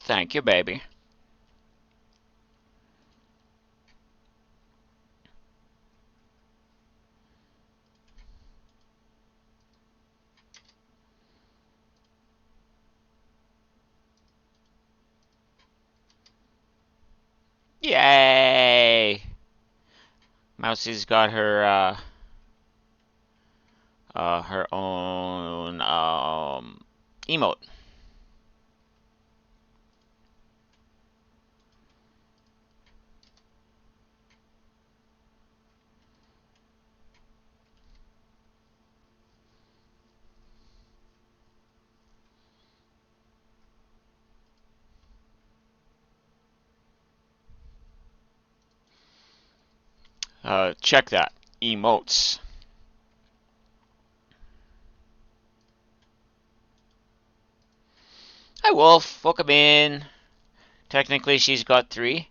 Thank you, baby. Yay! Mousie's got her own emote. Check that. Emotes. Hi, Wolf. Welcome in. Technically, she's got 3.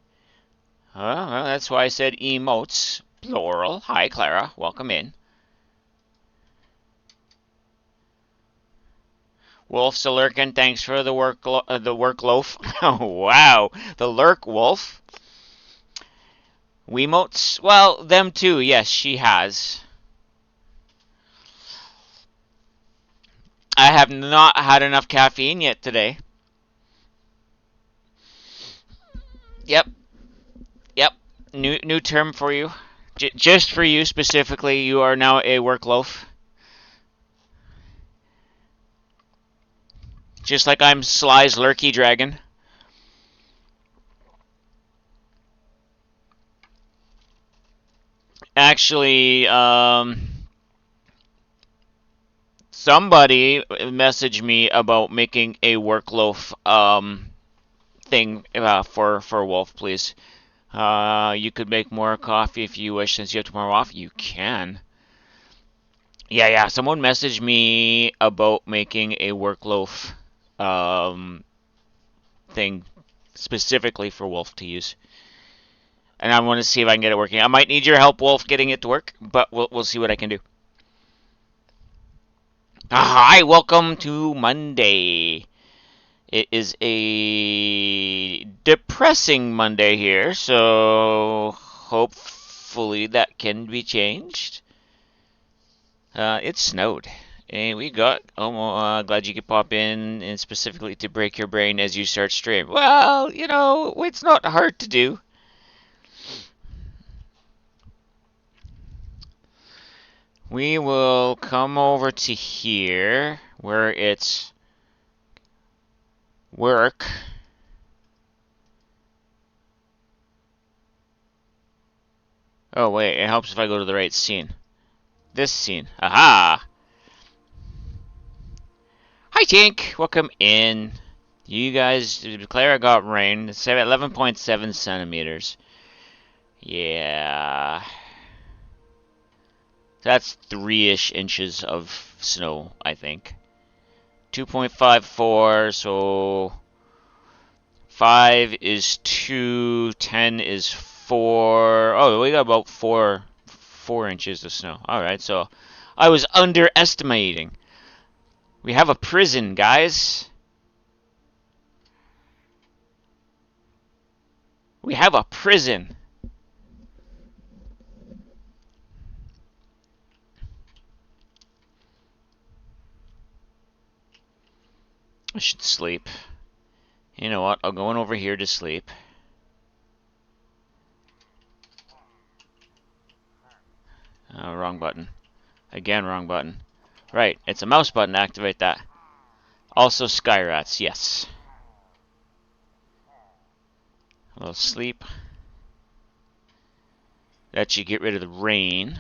Well, that's why I said emotes, plural. Hi, Clara. Welcome in. Wolf's a lurkin. Thanks for the work loaf. Oh, wow. The lurk wolf. Wiimotes? Well, them too. Yes, she has. I have not had enough caffeine yet today. Yep, yep. New term for you. Just for you specifically, you are now a work loaf. Just like I'm Sly's lurky dragon. Actually, somebody messaged me about making a work loaf thing for Wolf, please. You could make more coffee if you wish since you have tomorrow off. You can. Yeah. Someone messaged me about making a work loaf um, thing specifically for Wolf to use. And I want to see if I can get it working. I might need your help, Wolf, getting it to work, but we'll see what I can do. Hi, welcome to Monday. It is a depressing Monday here, so hopefully that can be changed. It snowed. And we got, glad you could pop in and specifically to break your brain as you start stream. Well, it's not hard to do. We will come over to here where it's work. Oh, wait, it helps if I go to the right scene. This scene. Aha! Hi, Tink! Welcome in. You guys, Clara got rain. 11.7 centimeters. Yeah. That's 3-ish inches of snow, I think. 2.54, so 5 is 2, 10 is 4. Oh, we got about 4 inches of snow. Alright, so I was underestimating. We have a prison, guys. We have a prison. I should sleep. You know what? I'll go on over here to sleep. Wrong button. Again, wrong button. Right, it's a mouse button to activate that. Also sky rats, yes. A little sleep. That should get rid of the rain.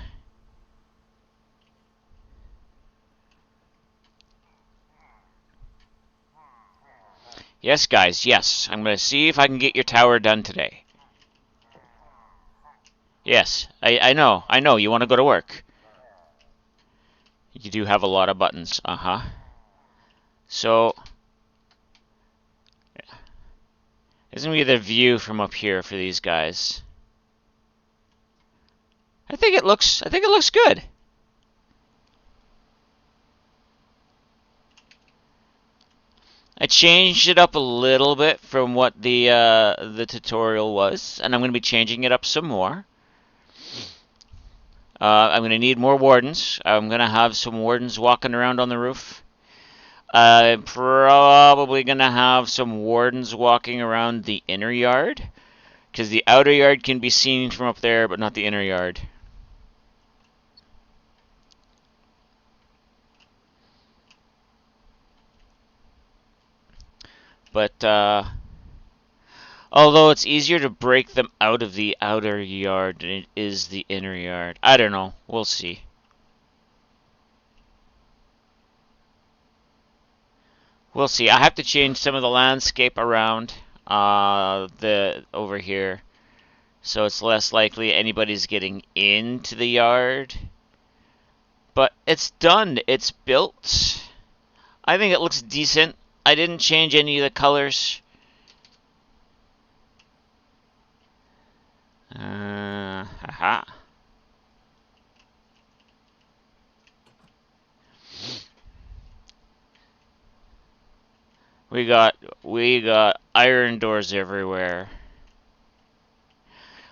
Yes, guys, yes. I'm going to see if I can get your tower done today. Yes, I know. I know. You want to go to work. You do have a lot of buttons. Uh-huh. So, there's going to be the view from up here for these guys. I think it looks good. I changed it up a little bit from what the tutorial was, and I'm going to be changing it up some more. I'm going to need more wardens. I'm going to have some wardens walking around on the roof. I'm probably going to have some wardens walking around the inner yard, because the outer yard can be seen from up there, but not the inner yard. But although it's easier to break them out of the outer yard than it is the inner yard. I don't know. We'll see. We'll see. I have to change some of the landscape around the over here, so it's less likely anybody's getting into the yard. But it's done. It's built. I think it looks decent. I didn't change any of the colors. Haha. We got iron doors everywhere.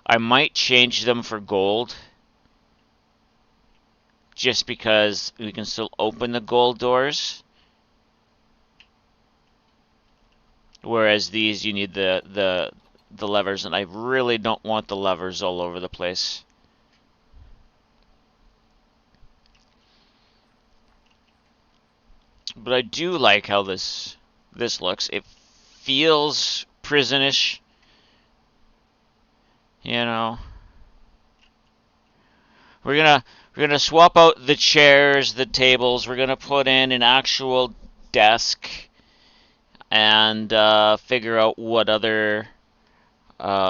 I might change them for gold, just because we can still open the gold doors. Whereas these, you need the levers, and I really don't want the levers all over the place. But I do like how this looks. It feels prisonish, you know. We're gonna swap out the chairs, the tables. We're gonna put in an actual desk and figure out what other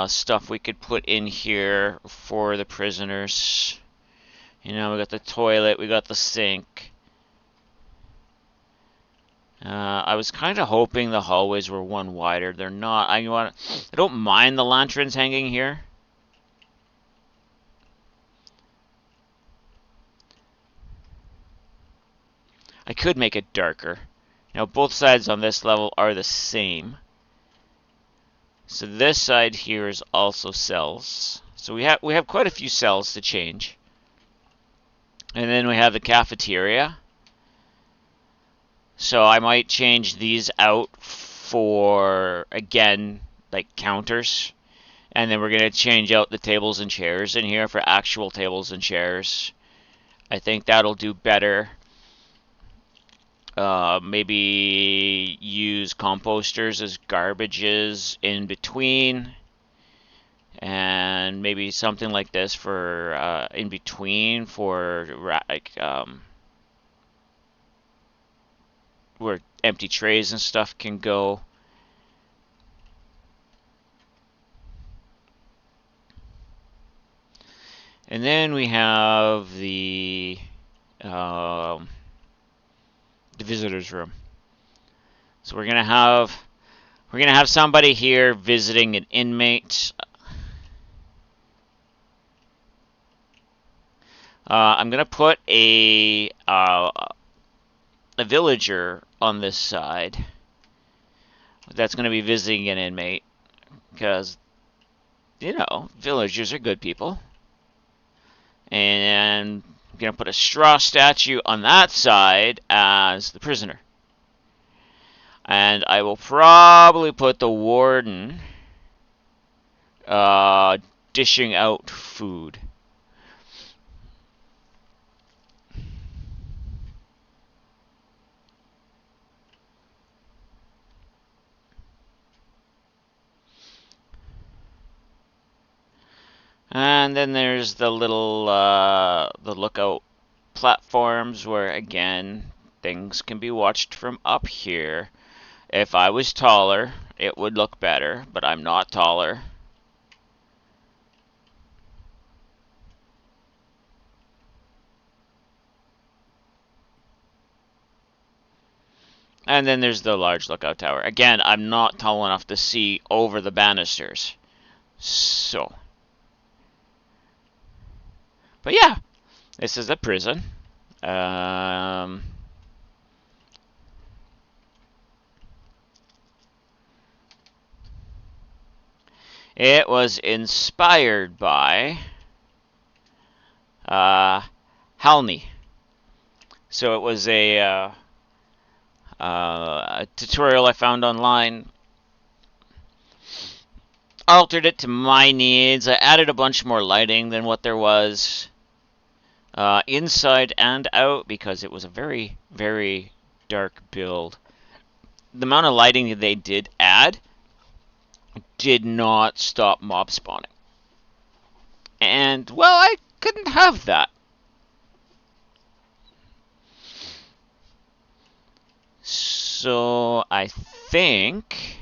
stuff we could put in here for the prisoners. You know, we got the toilet, we got the sink. I was kind of hoping the hallways were one wider. They're not. I don't mind the lanterns hanging here. I could make it darker. Now both sides on this level are the same. So this side here is also cells. So we have quite a few cells to change. And then we have the cafeteria. So I might change these out for, again, like counters. And then we're going to change out the tables and chairs in here for actual tables and chairs. I think that'll do better. Maybe use composters as garbages in between. And maybe something like this for in between for like where empty trays and stuff can go. And then we have the visitors room. So we're gonna have somebody here visiting an inmate. I'm gonna put a villager on this side that's gonna be visiting an inmate, because you know villagers are good people. And I'm gonna put a straw statue on that side as the prisoner. And I will probably put the warden dishing out food. And then there's the little the lookout platforms where again things can be watched from up here. If I was taller, it would look better, but I'm not taller. And then there's the large lookout tower. Again, I'm not tall enough to see over the banisters. So. But yeah, this is a prison. It was inspired by Halney. So it was a tutorial I found online. Altered it to my needs. I added a bunch more lighting than what there was inside and out because it was a very, very dark build. The amount of lighting that they did add did not stop mob spawning. And, well, I couldn't have that. So I think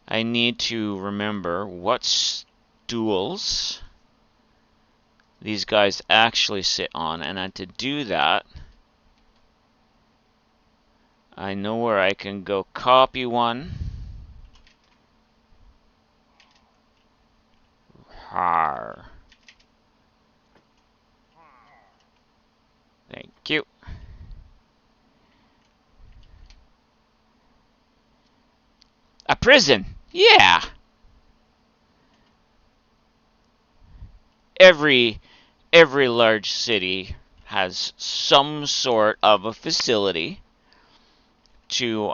I need to remember what stools these guys actually sit on. And to do that, I know where I can go copy one. Har. Thank you. A prison. Yeah. Every large city has some sort of a facility to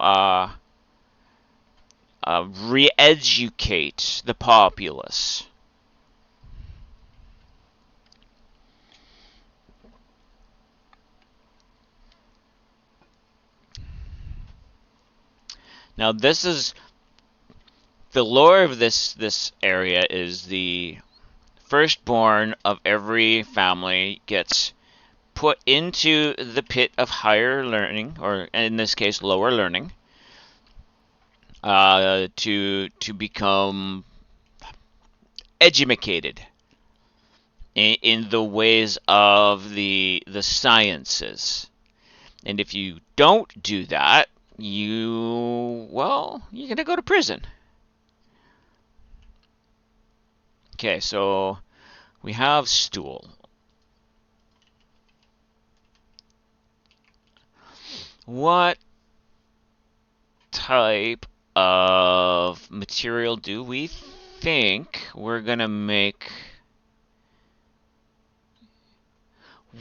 re-educate the populace. Now, this is the lore of this area is the firstborn of every family gets put into the pit of higher learning, or in this case, lower learning, to become educated in the ways of the sciences. And if you don't do that, you're gonna go to prison. Okay, so we have stool. What type of material do we think we're gonna make?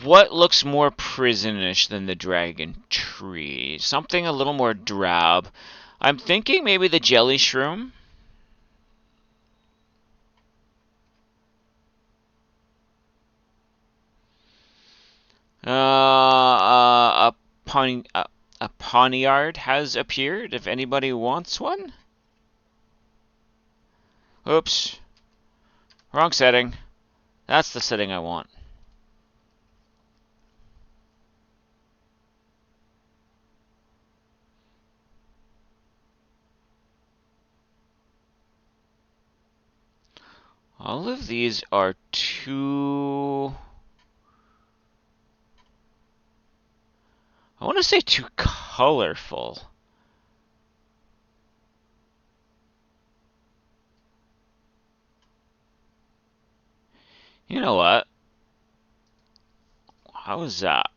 What looks more prisonish than the dragon tree? Something a little more drab. I'm thinking maybe the jelly shroom. A poniard has appeared. If anybody wants one. Oops. Wrong setting. That's the setting I want. All of these are too... I want to say too colorful. You know what? How is that?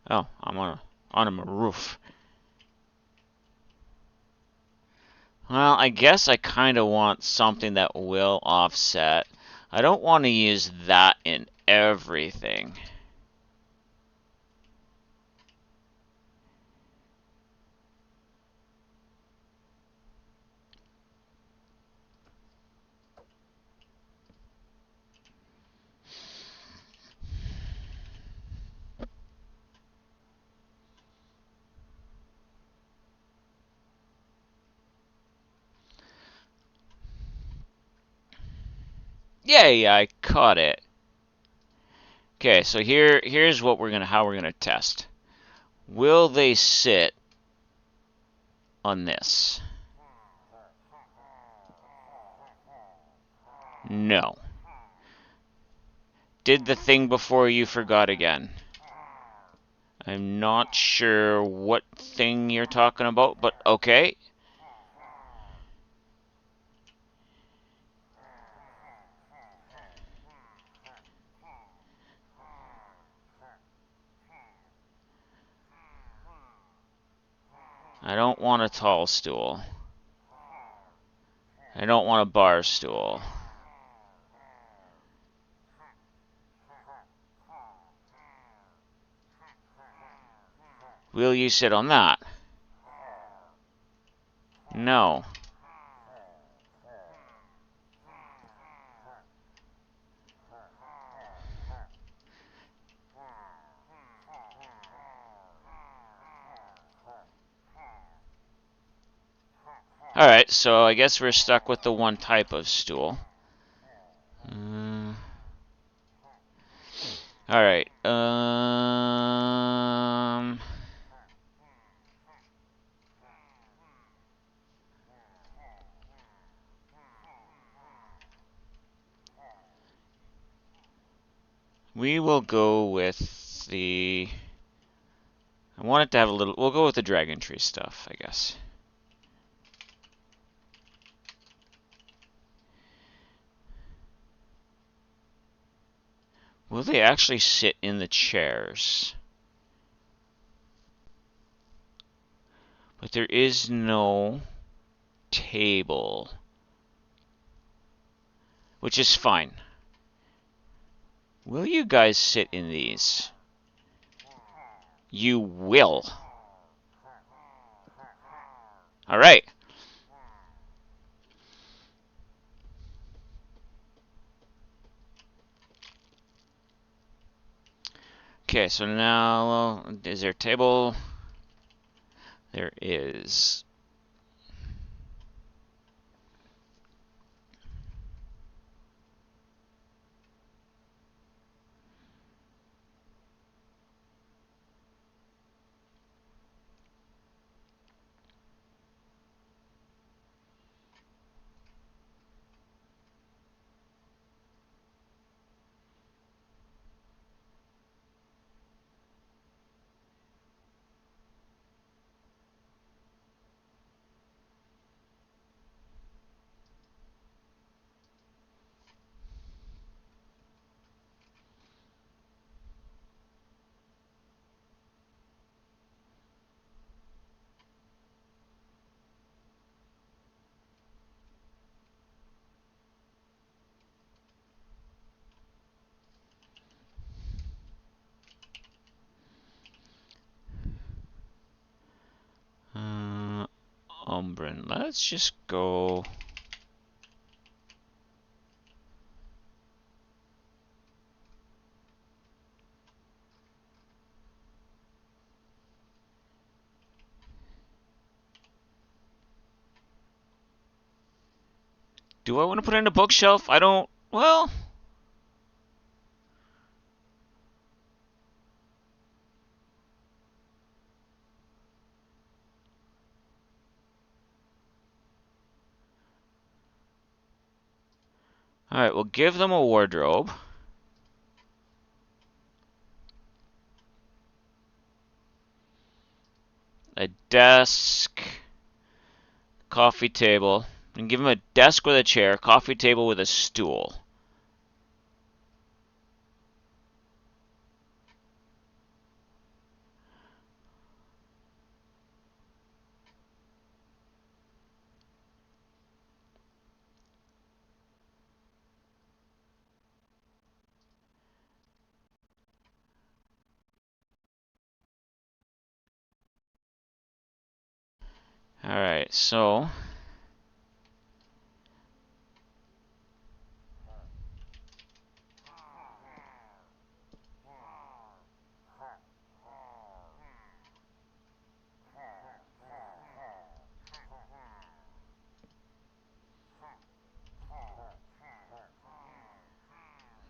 Oh, I'm on a roof. Well, I guess I kind of want something that will offset. I don't want to use that in everything. Yay, I caught it. Okay, so here's what how we're gonna test. Will they sit on this? No. Did the thing before you forgot again? I'm not sure what thing you're talking about, but okay. I don't want a tall stool. I don't want a bar stool. Will you sit on that? No. Alright, so I guess we're stuck with the one type of stool. Alright, we will go with the... I want it to have a little... We'll go with the dragon tree stuff, I guess. Will they actually sit in the chairs? But there is no table. Which is fine. Will you guys sit in these? You will. Alright. Okay, so now, is there a table? There is. Umbrin. Let's just go. Do I want to put in a bookshelf? I don't. Well. Alright, we'll give them a wardrobe. A desk. Coffee table. And give them a desk with a chair, coffee table with a stool. Alright, so.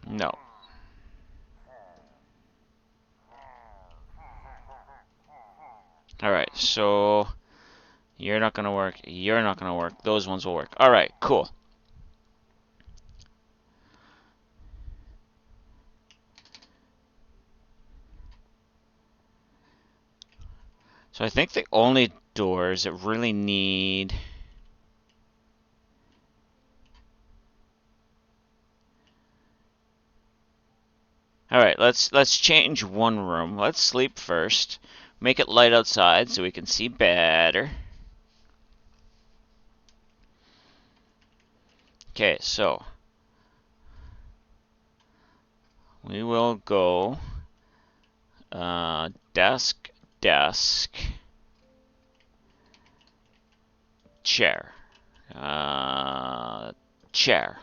No. Alright, so. You're not gonna work. You're not gonna work. Those ones will work. Alright, cool. So I think the only doors that really need. Alright, let's change one room. Let's sleep first. make it light outside so we can see better. Okay, so we will go desk, desk, chair, chair.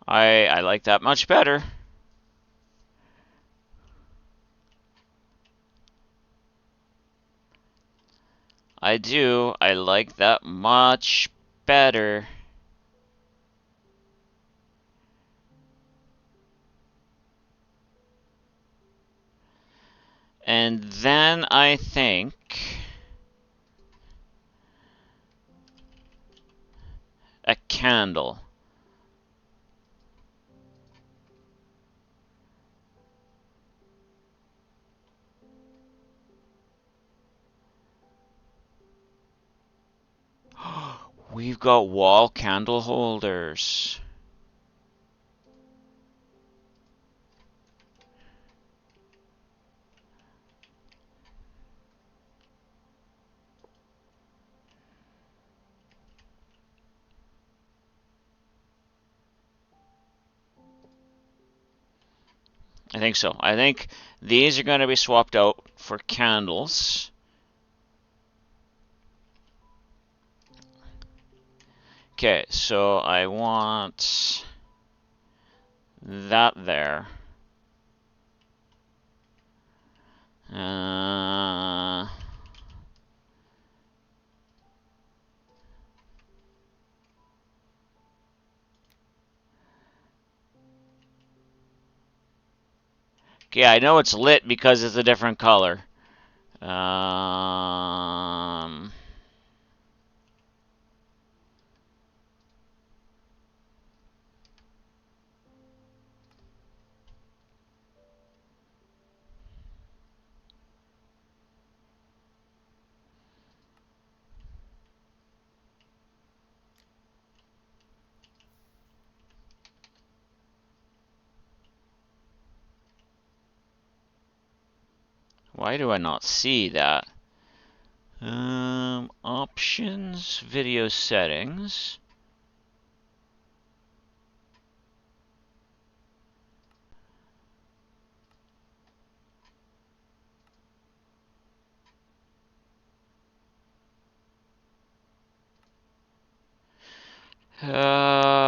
I like that much better. I do. I like that much better. And then I think a candle. We've got wall candle holders. I think so. I think these are going to be swapped out for candles. Okay, so I want that there. Okay, I know it's lit because it's a different color. Why do I not see that? Options, video settings. Uh,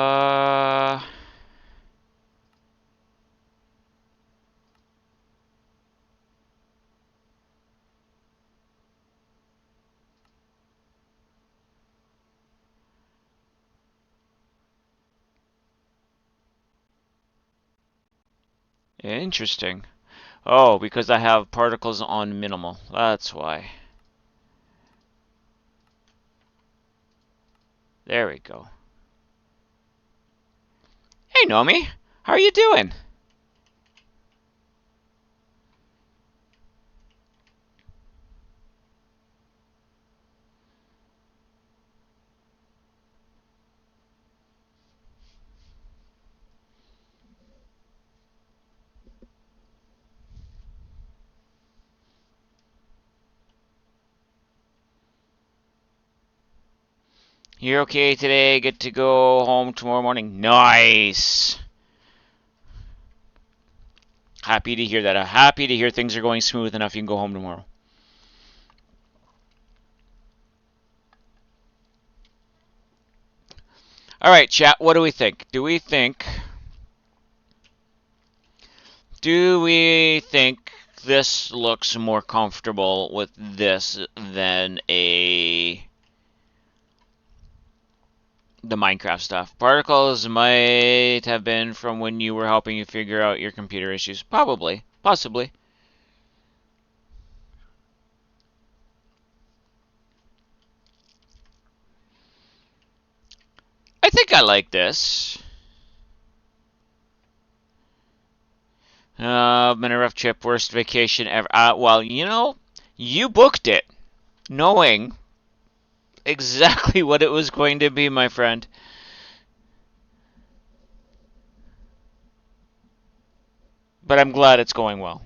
Interesting. Oh, because I have particles on minimal. That's why. There we go. Hey, Nomi. How are you doing? You're okay today? Get to go home tomorrow morning? Nice! Happy to hear that. I'm happy to hear things are going smooth enough you can go home tomorrow. Alright, chat, what do we think? Do we think this looks more comfortable with this than the Minecraft stuff? Particles might have been from when you were helping you figure out your computer issues. Probably. Possibly. I think I like this. Been a rough trip, worst vacation ever. Well, you booked it, knowing exactly what it was going to be, my friend. But I'm glad it's going well.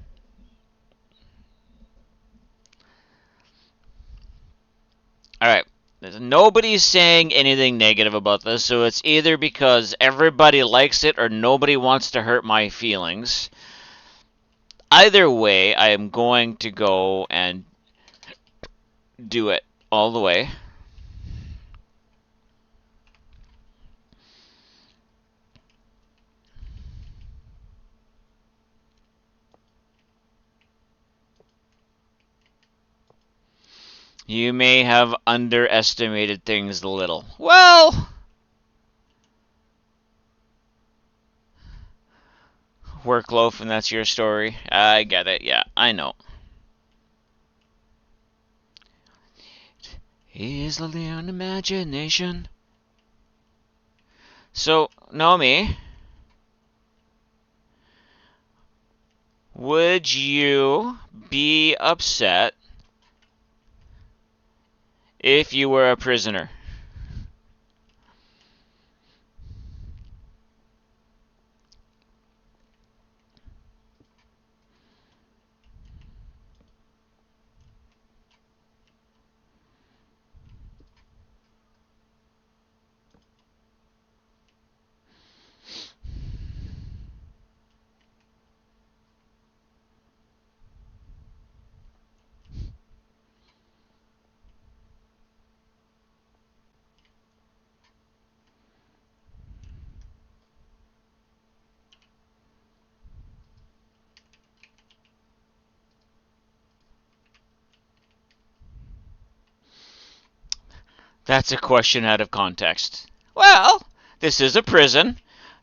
All right. Nobody's saying anything negative about this, so it's either because everybody likes it or nobody wants to hurt my feelings. Either way, I am going to go and do it all the way. You may have underestimated things a little. Well, work loaf, and that's your story. I get it. Yeah, I know. Is only an imagination. So, Naomi, would you be upset if you were a prisoner? That's a question out of context. Well, this is a prison.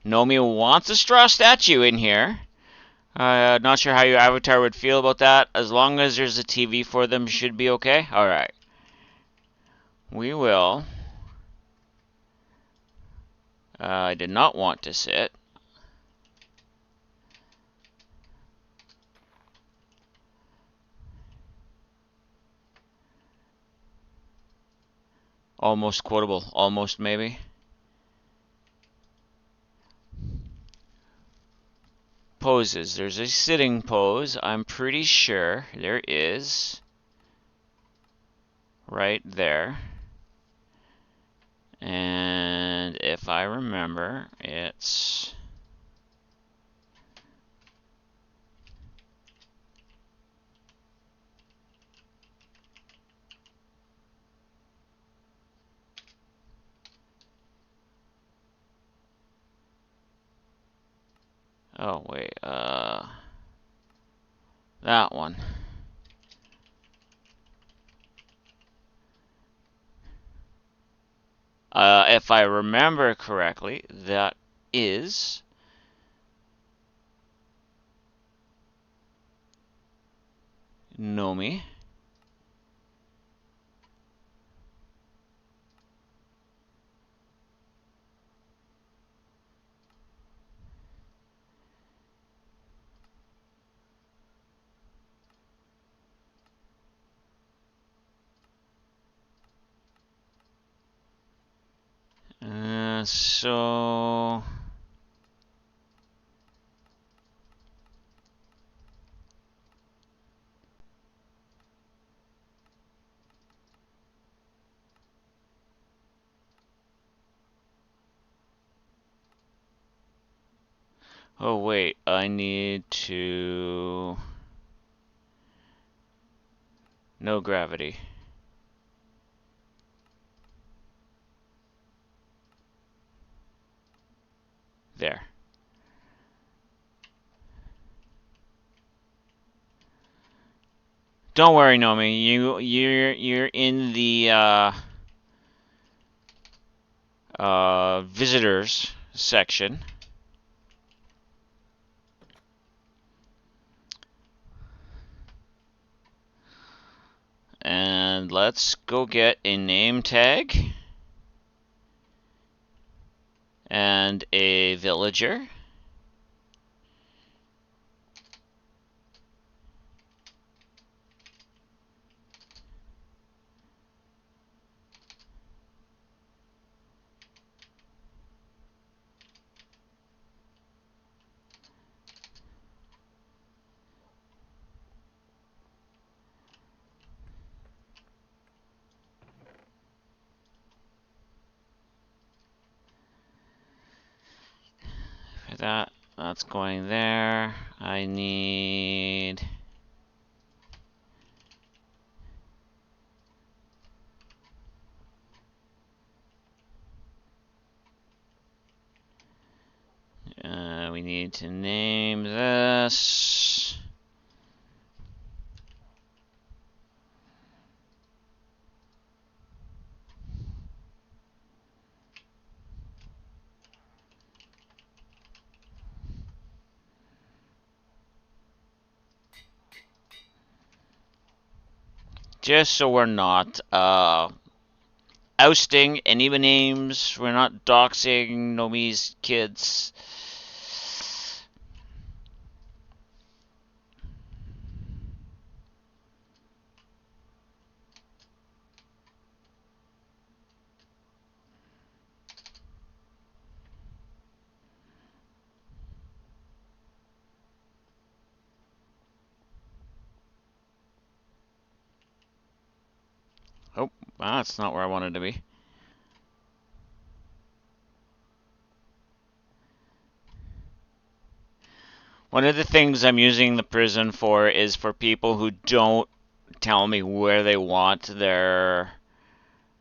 Nomi wants a straw statue in here. Not sure how your avatar would feel about that. As long as there's a TV for them, should be okay. All right. We will. I did not want to sit. Almost quotable. Almost, maybe. Poses. There's a sitting pose. I'm pretty sure there is. Right there. And if I remember, it's... Oh, wait. That one. If I remember correctly, that is... Nomi. So... Oh, wait. I need to... No gravity. There. Don't worry, Nomi. You're in the visitors section. And let's go get a name tag and a villager. That's going there. I need... we need to name this. Just so we're not ousting any names, we're not doxing Nomi's kids. Oh, that's not where I wanted to be. One of the things I'm using the prison for is for people who don't tell me where they want their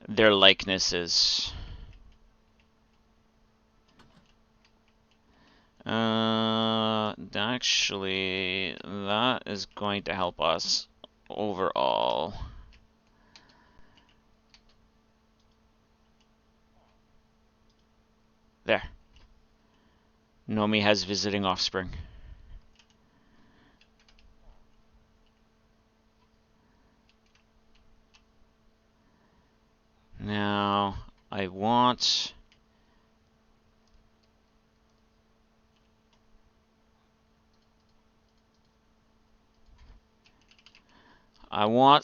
likenesses. Actually, that is going to help us overall. There. Nomi has visiting offspring. Now, I want...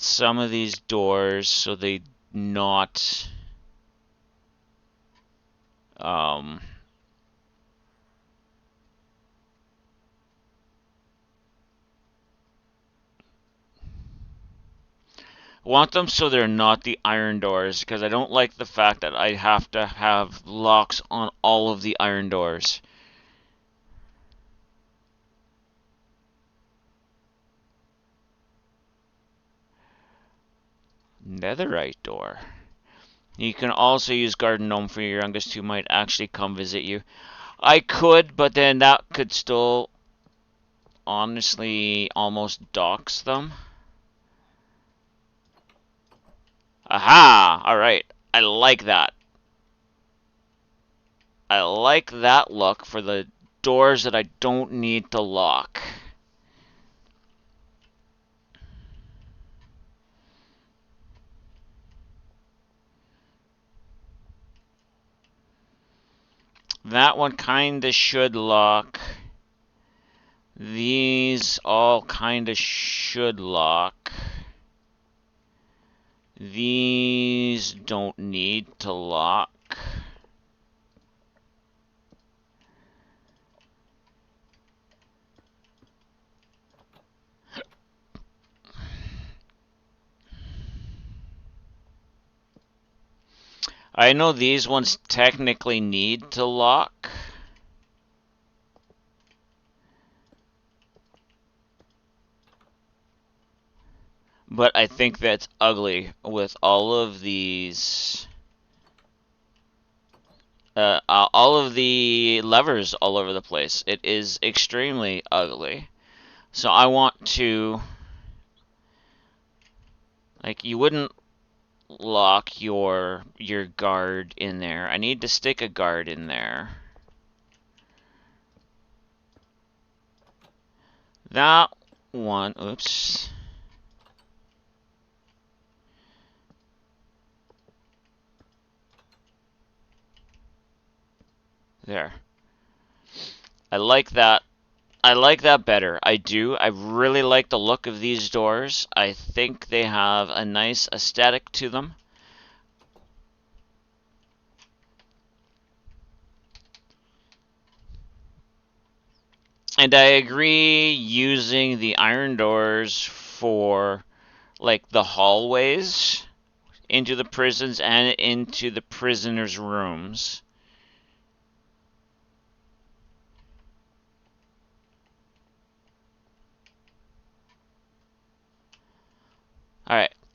some of these doors so they not... want them so they're not the iron doors, because I don't like the fact that I have to have locks on all of the iron doors. Netherite door. You can also use garden gnome for your youngest, who might actually come visit you. I could, but then that could still honestly almost dox them. Aha! Alright. I like that. I like that look for the doors that I don't need to lock. That one kinda should lock. These all kinda should lock. These don't need to lock. I know these ones technically need to lock. But I think that's ugly with all of these... all of the levers all over the place. It is extremely ugly. So I want to... like, you wouldn't lock your guard in there. I need to stick a guard in there. That one, oops. There. I like that. I like that better. I do. I really like the look of these doors. I think they have a nice aesthetic to them. And I agree using the iron doors for like the hallways into the prisons and into the prisoners' rooms.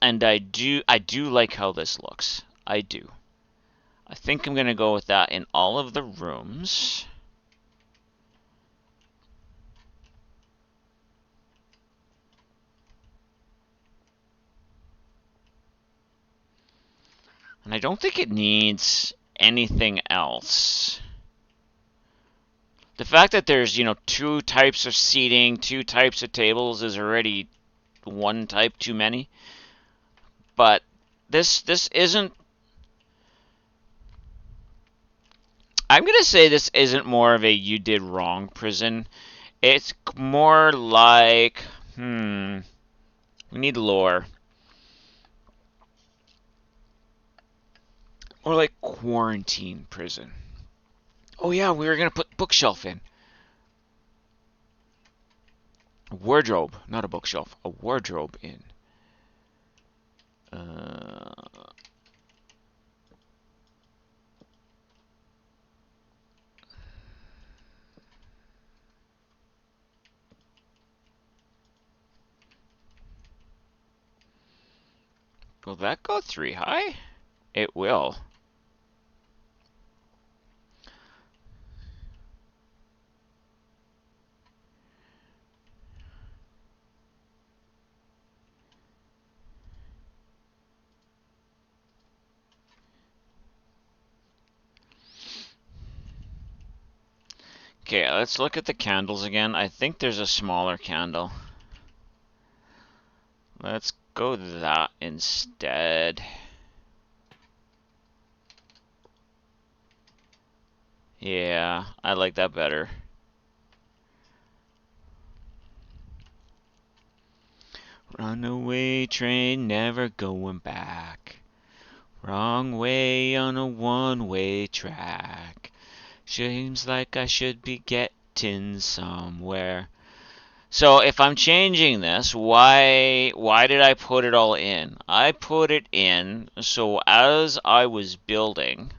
And I do like how this looks. I do. I think I'm gonna go with that in all of the rooms. And I don't think it needs anything else. The fact that there's, two types of seating, two types of tables is already one type too many. But this isn't. I'm gonna say this isn't more of a you did wrong prison. It's more like, we need lore. Or like quarantine prison. Oh yeah, we were gonna put bookshelf in. A wardrobe, not a bookshelf. A wardrobe in. Uh, will that go 3 high? It will. Okay, let's look at the candles again. I think there's a smaller candle. Let's go that instead. Yeah, I like that better. Runaway train, never going back. Wrong way on a one-way track. Seems like I should be getting somewhere. So if I'm changing this, why did I put it all in? I put it in so as I was building,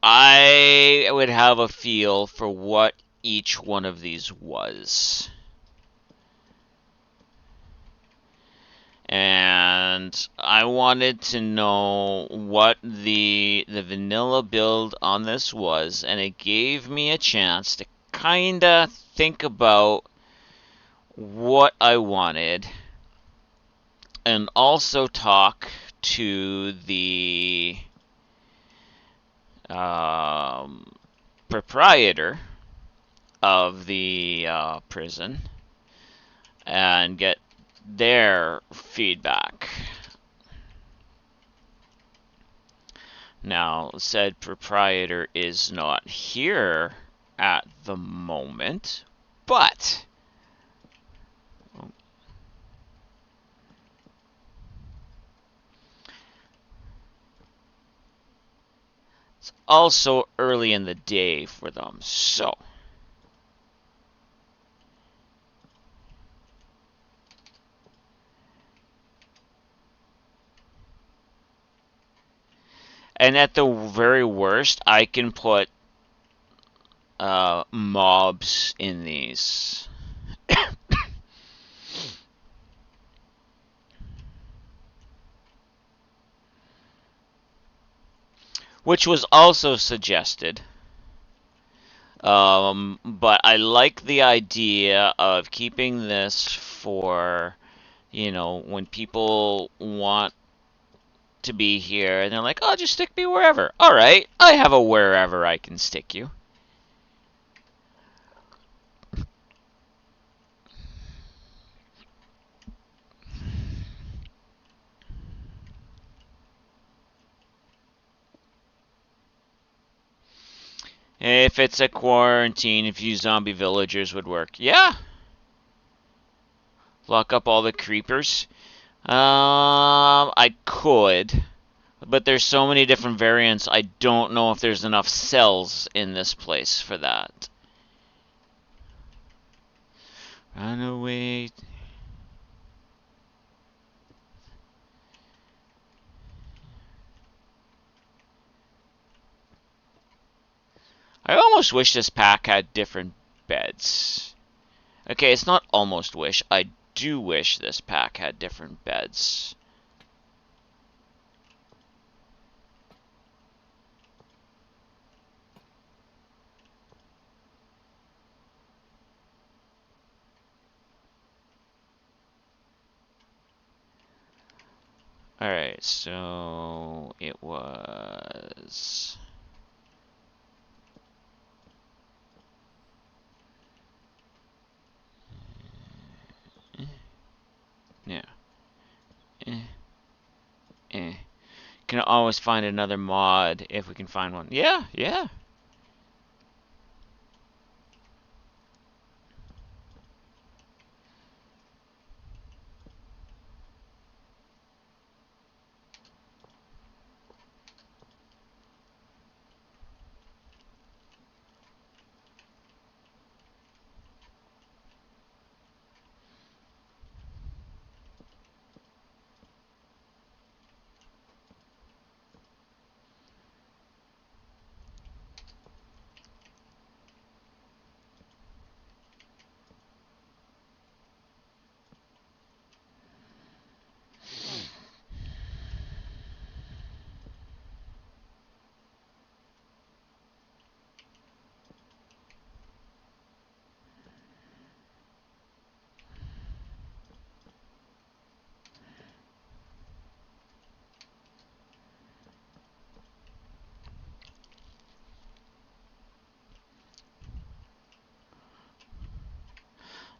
I would have a feel for what each one of these was. And I wanted to know what the vanilla build on this was, and it gave me a chance to kinda think about what I wanted and also talk to the proprietor of the prison and get their feedback. Now, said proprietor is not here at the moment, but it's also early in the day for them, so and at the very worst, I can put mobs in these. Which was also suggested. But I like the idea of keeping this for, when people want to be here and they're like, oh, just stick me wherever. All right, I have a wherever I can stick you. If it's a quarantine, a few zombie villagers would work. Yeah. Lock up all the creepers. I could, but there's so many different variants, I don't know if there's enough cells in this place for that. Run away. I almost wish this pack had different beds. Okay, it's not almost wish. I do wish this pack had different beds. Alright, so it was... Yeah. Eh. Can always find another mod if we can find one. Yeah, yeah.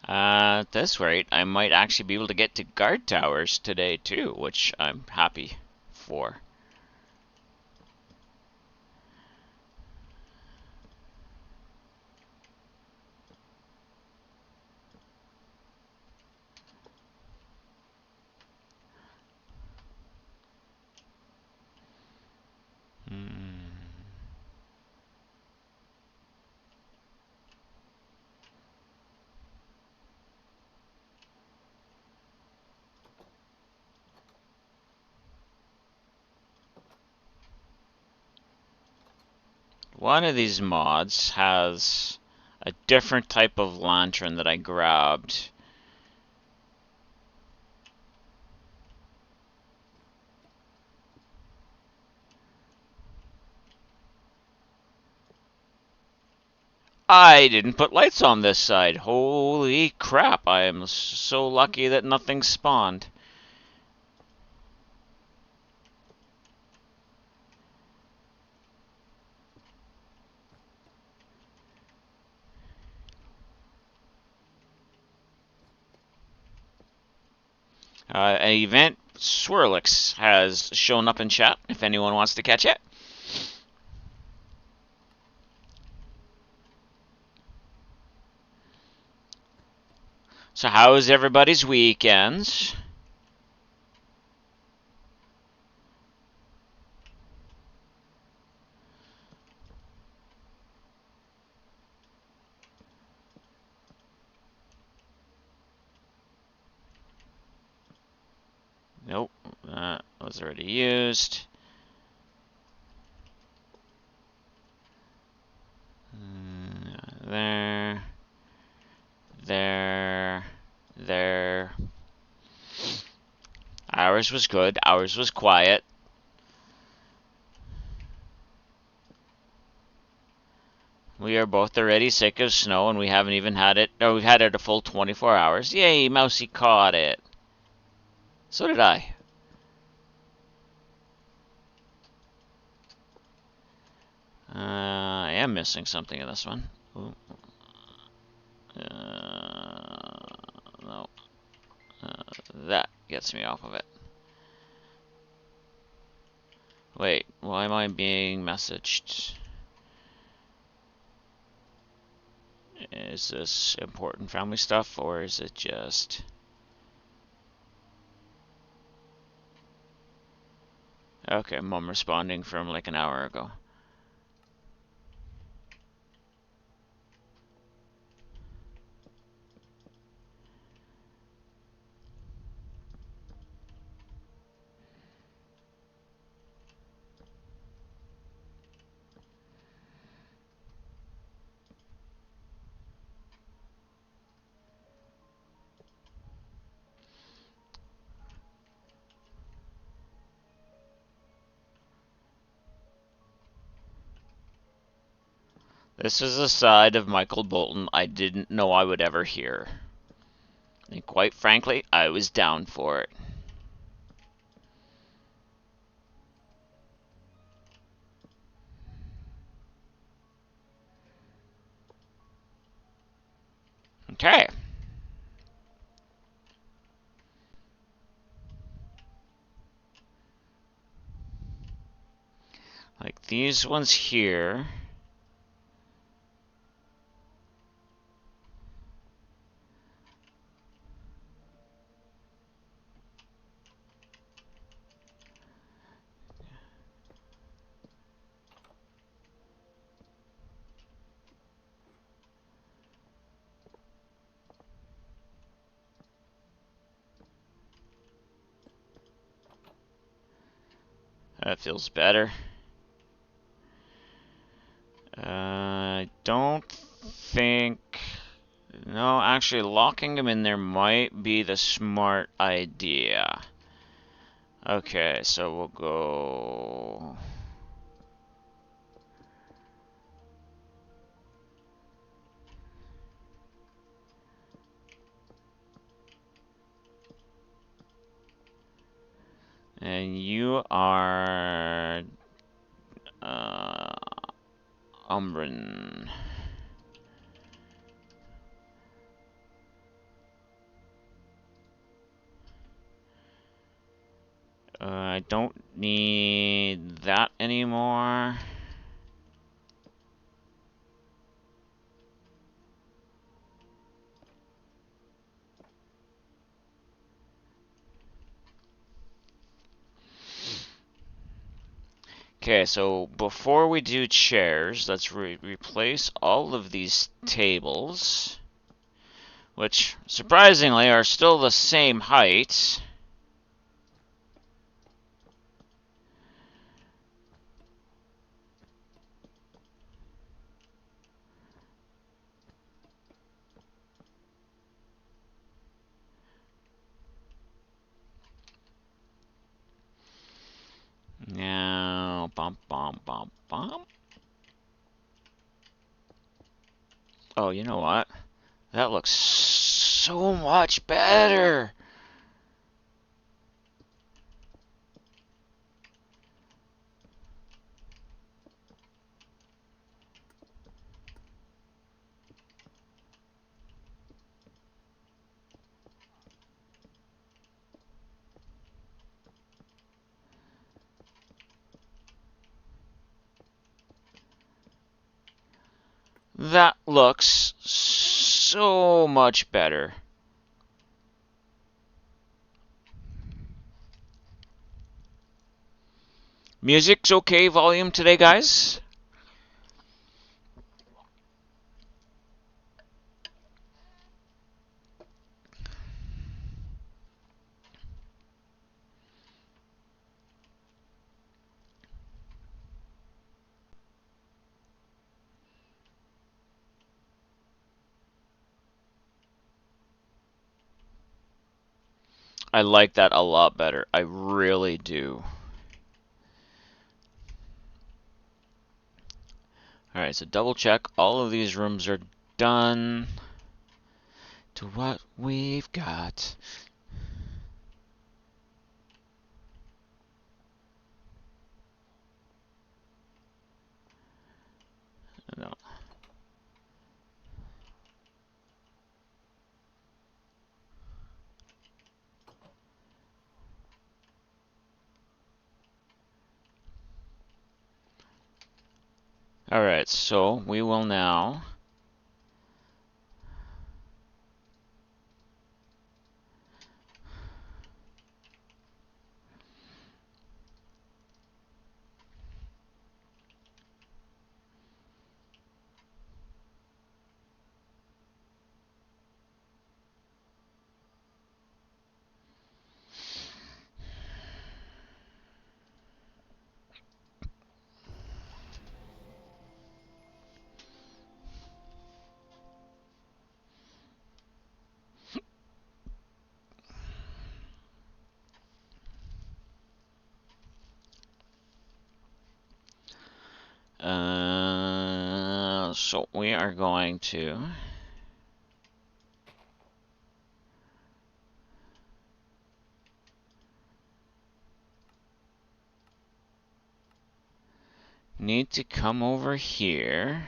At this rate, I might actually be able to get to guard towers today too, which I'm happy for. One of these mods has a different type of lantern that I grabbed. I didn't put lights on this side. Holy crap, I am so lucky that nothing spawned. An event Swirlix has shown up in chat if anyone wants to catch it. So how is everybody's weekends? Nope, that was already used. There. There. There. Ours was good. Ours was quiet. We are both already sick of snow, and we haven't even had it. No, we've had it a full 24 hours. Yay, Mousy caught it. So did I. I am missing something in this one. Ooh. No. That gets me off of it. Wait, why am I being messaged? Is this important family stuff, or is it just... Okay, Mom responding from like an hour ago. This is a side of Michael Bolton I didn't know I would ever hear. And quite frankly, I was down for it. Okay. Like these ones here. That feels better. I don't think... No, actually locking them in there might be the smart idea. Okay, so we'll go... And you are... Umbran. I don't need that anymore. Okay, so before we do chairs, let's replace all of these tables, which surprisingly are still the same height. Now, bump, bump, bump, bump. Oh, you know what? That looks so much better. That looks so much better. Music's okay volume today, guys? I like that a lot better. I really do. Alright, so double check. All of these rooms are done to what we've got. No. Alright, so we will now So we are going to need to come over here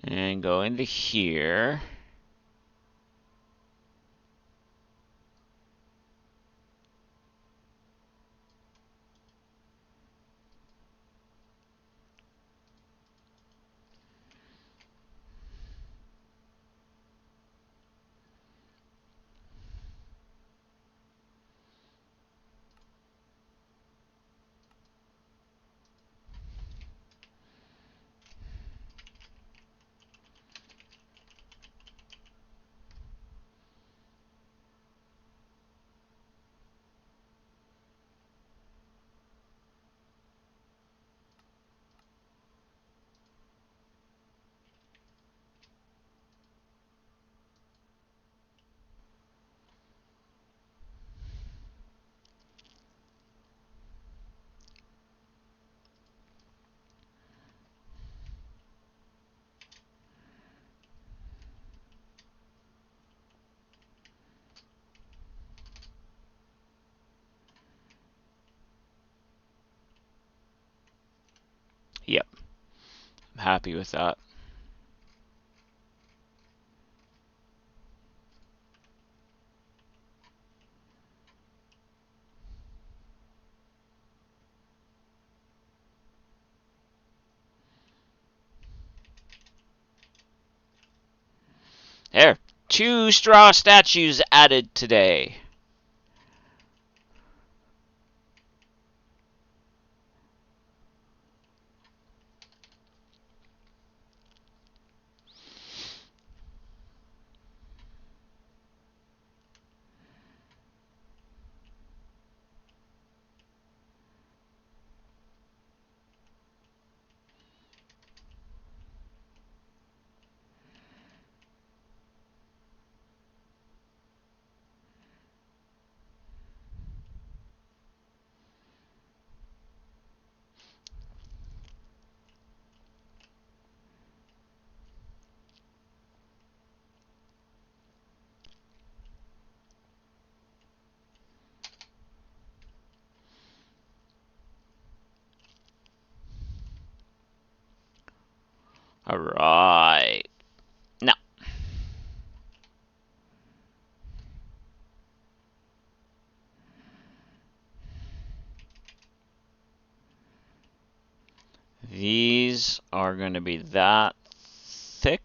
and go into here. Yep, I'm happy with that. There, 2 straw statues added today. All right. Now, these are going to be that thick.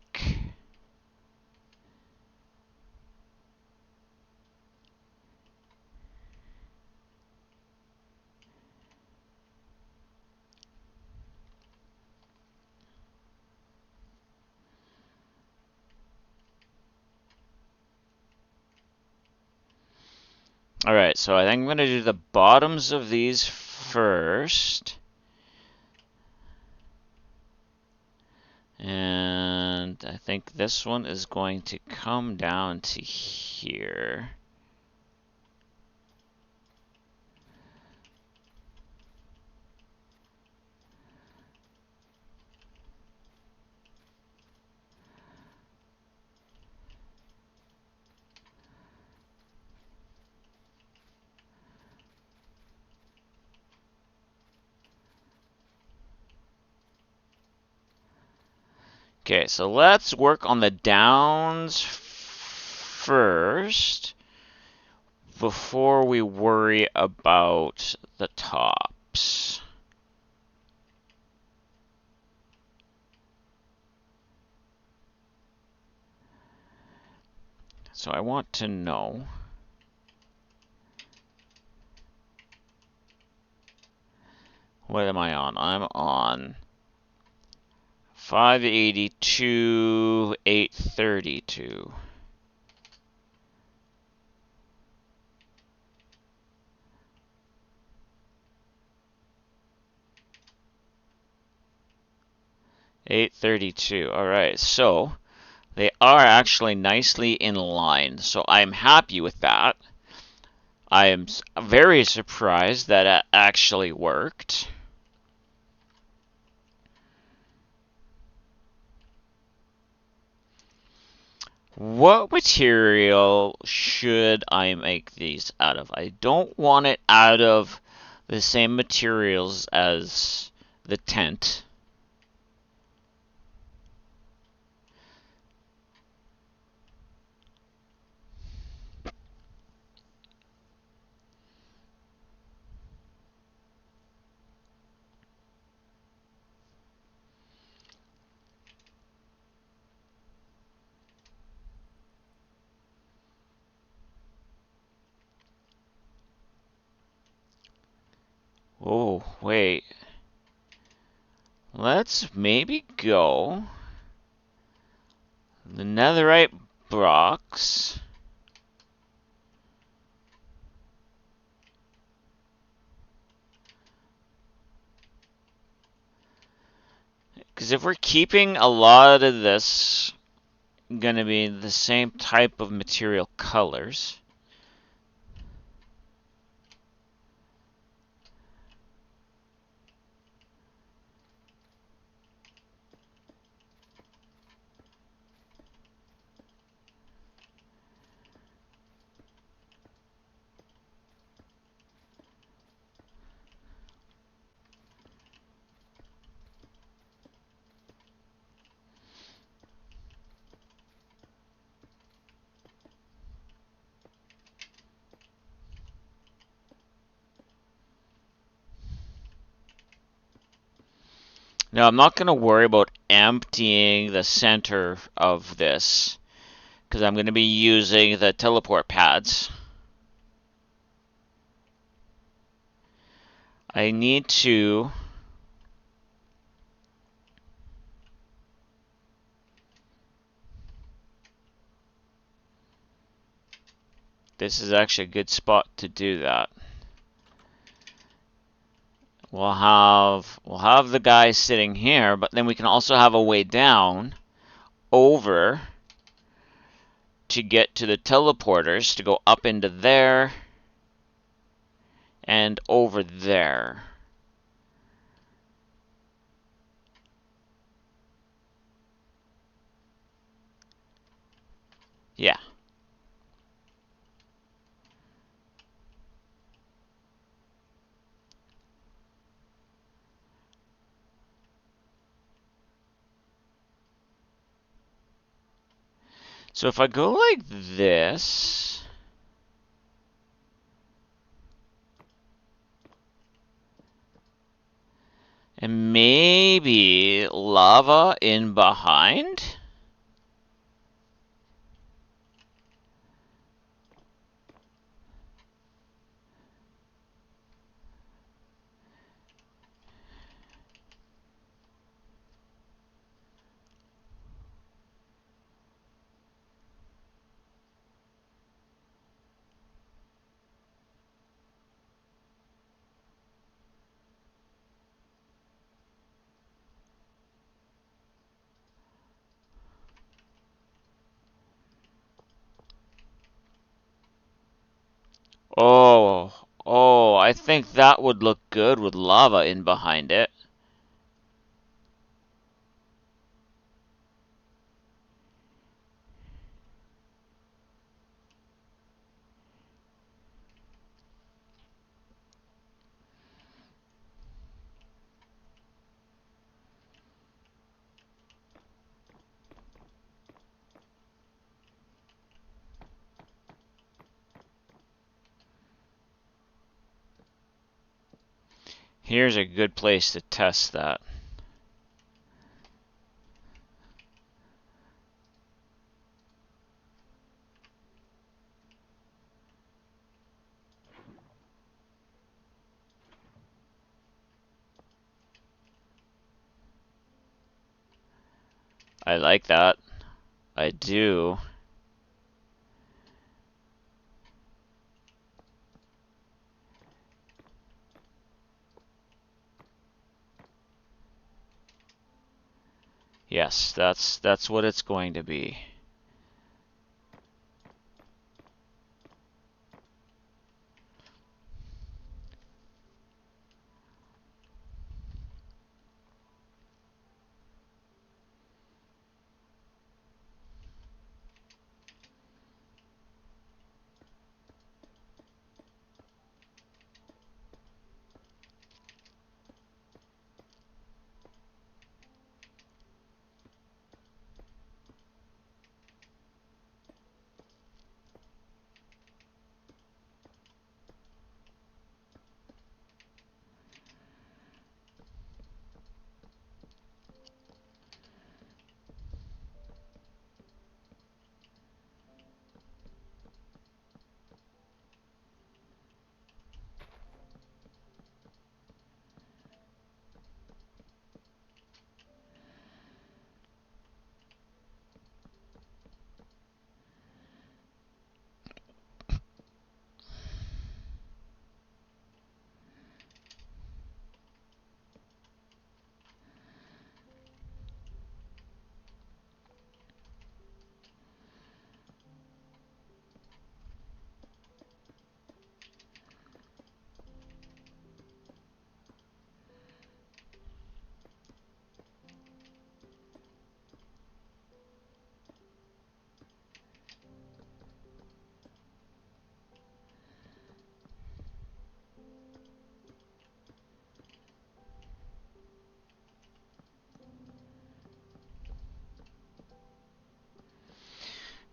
All right, so I think I'm going to do the bottoms of these first. And I think this one is going to come down to here. Okay, so let's work on the downs first before we worry about the tops. So I want to know what am I on? I'm on 582, 832. $832. All right, so they are actually nicely in line. So I'm happy with that. I am very surprised that it actually worked. What material should I make these out of? I don't want it out of the same materials as the tent. Oh, wait. Let's maybe go the netherite blocks. Because if we're keeping a lot of this gonna be the same type of material colors. Now I'm not gonna worry about emptying the center of this because I'm gonna be using the teleport pads. I need to this is actually a good spot to do that. We'll have the guy sitting here, but then we can also have a way down over to get to the teleporters to go up into there and over there. Yeah. So if I go like this, and maybe lava in behind? Oh, I think that would look good with lava in behind it. Here's a good place to test that. I like that. I do. Yes, that's what it's going to be.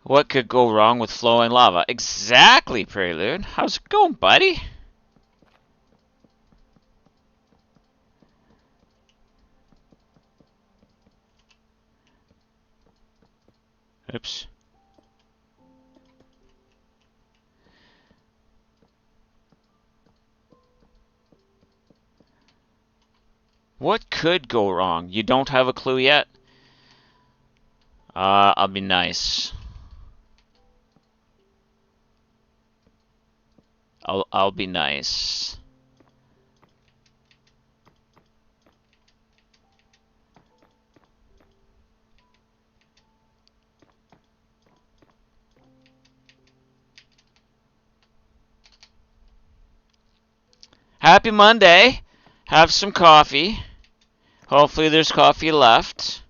What could go wrong with flowing lava? Exactly, Prelude. How's it going, buddy? Oops. What could go wrong? You don't have a clue yet? I'll be nice. I'll be nice. Happy Monday. Have some coffee. Hopefully there's coffee left.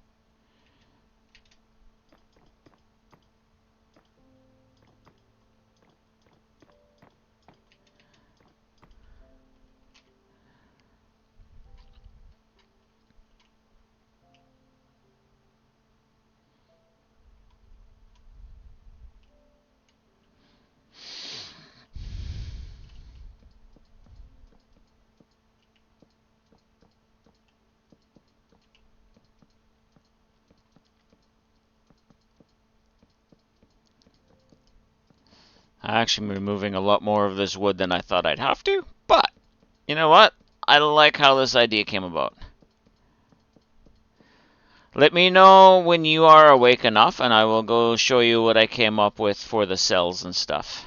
I'm actually removing a lot more of this wood than I thought I'd have to, but you know what? I like how this idea came about. Let me know when you are awake enough, and I will go show you what I came up with for the cells and stuff.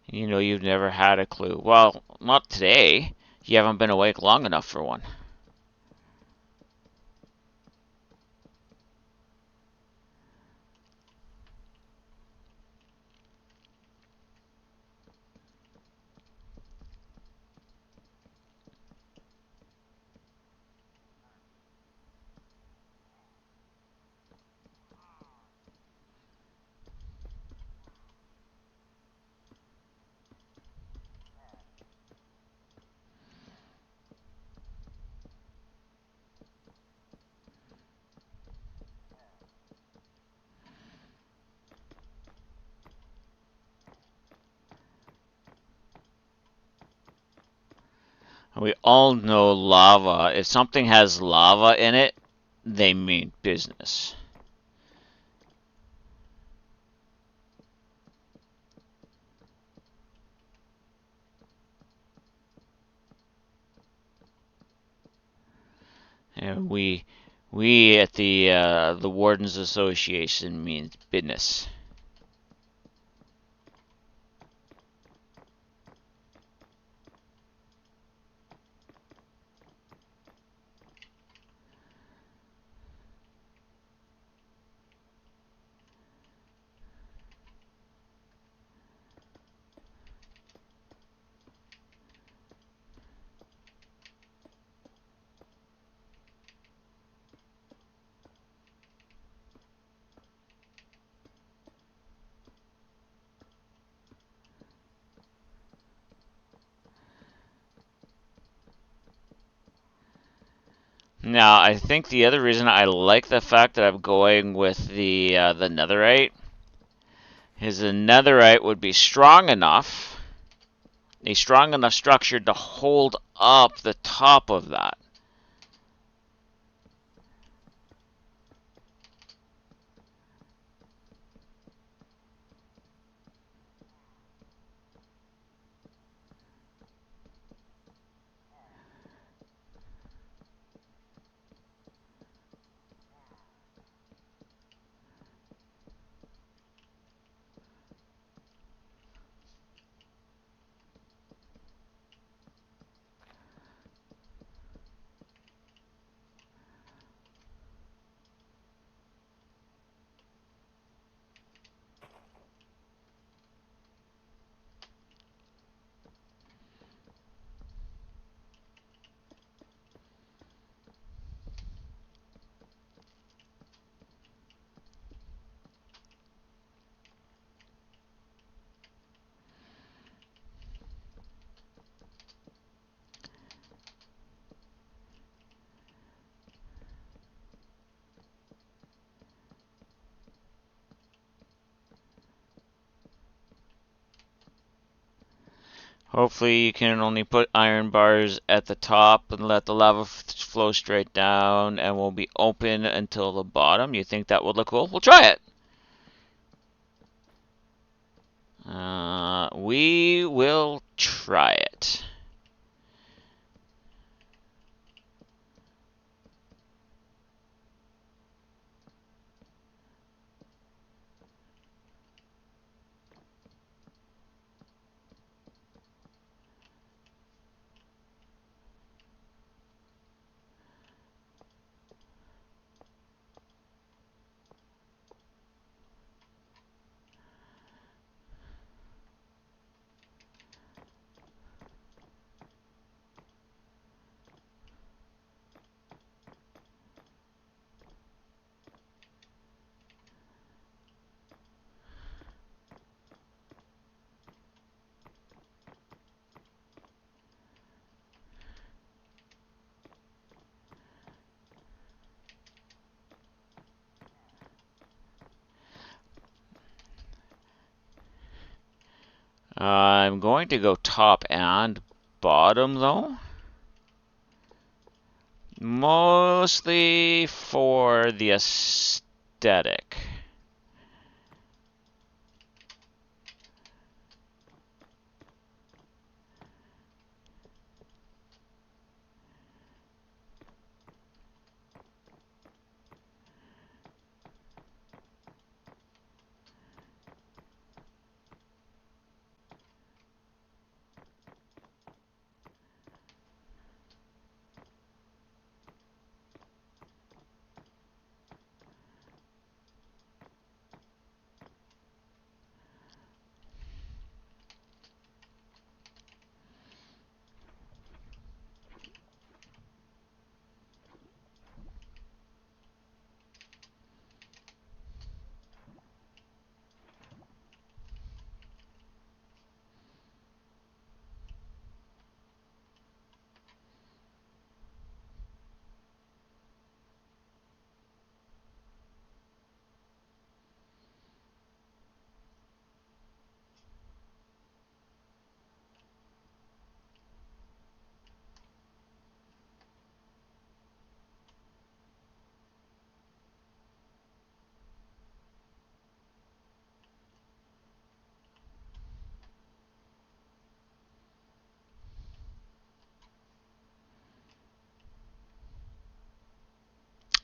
You know you've never had a clue. Well, not today. You haven't been awake long enough for one. We all know lava. If something has lava in it, they mean business. And we at the Wardens Association means business. Now, I think the other reason I like the fact that I'm going with the netherite is the netherite would be strong enough, a strong enough structure to hold up the top of that. Hopefully you can only put iron bars at the top and let the lava flow straight down and will be open until the bottom. You think that would look cool? We'll try it. We will try it. I'm going to go top and bottom though. Mostly for the aesthetic.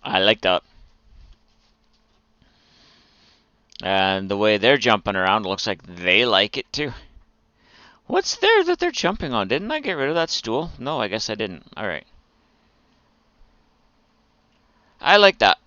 I like that. And the way they're jumping around looks like they like it too. What's there that they're jumping on? Didn't I get rid of that stool? No, I guess I didn't. Alright. I like that.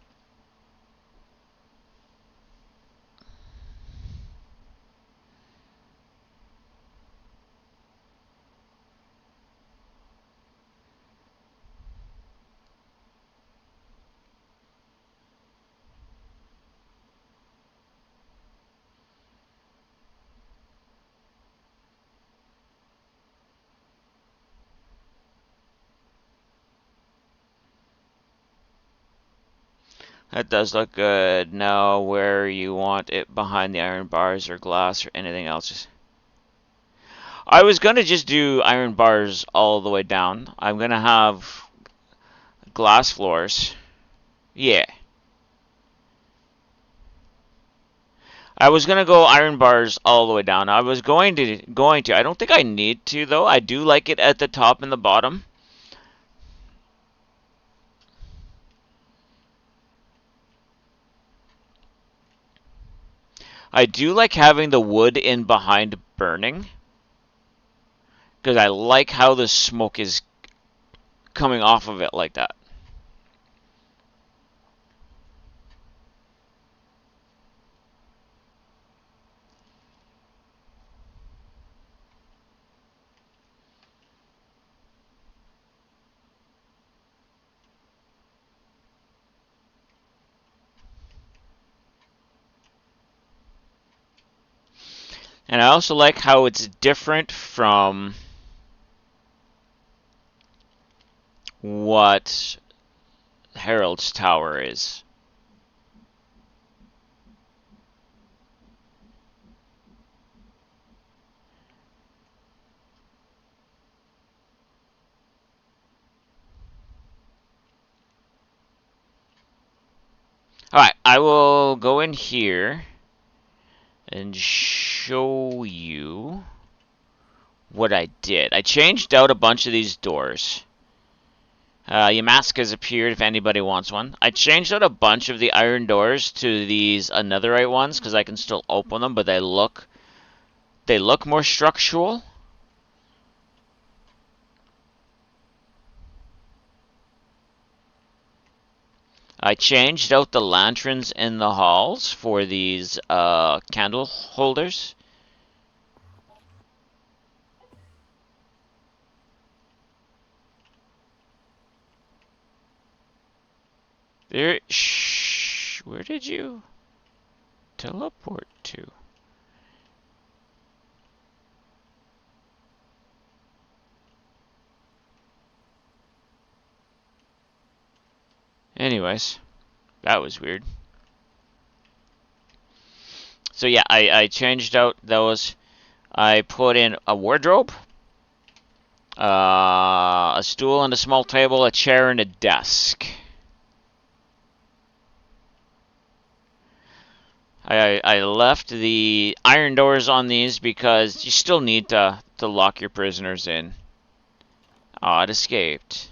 That does look good. Now, where you want it behind the iron bars or glass or anything else? I was gonna just do iron bars all the way down. I'm gonna have glass floors. Yeah. I was gonna go iron bars all the way down. I was going to. I don't think I need to though. I do like it at the top and the bottom. I do like having the wood in behind burning because I like how the smoke is coming off of it like that. And I also like how it's different from what Harold's Tower is. I will go in here and show you what I did. I changed out a bunch of these doors. Yamask has appeared if anybody wants one. I changed out a bunch of the iron doors to these netherite ones because I can still open them, but they look more structural. I changed out the lanterns in the halls for these candle holders. There, shh, where did you teleport to? Anyways, that was weird. So yeah, I changed out those. I put in a wardrobe, a stool and a small table, a chair and a desk. I left the iron doors on these because you still need to lock your prisoners in. Oh, it escaped.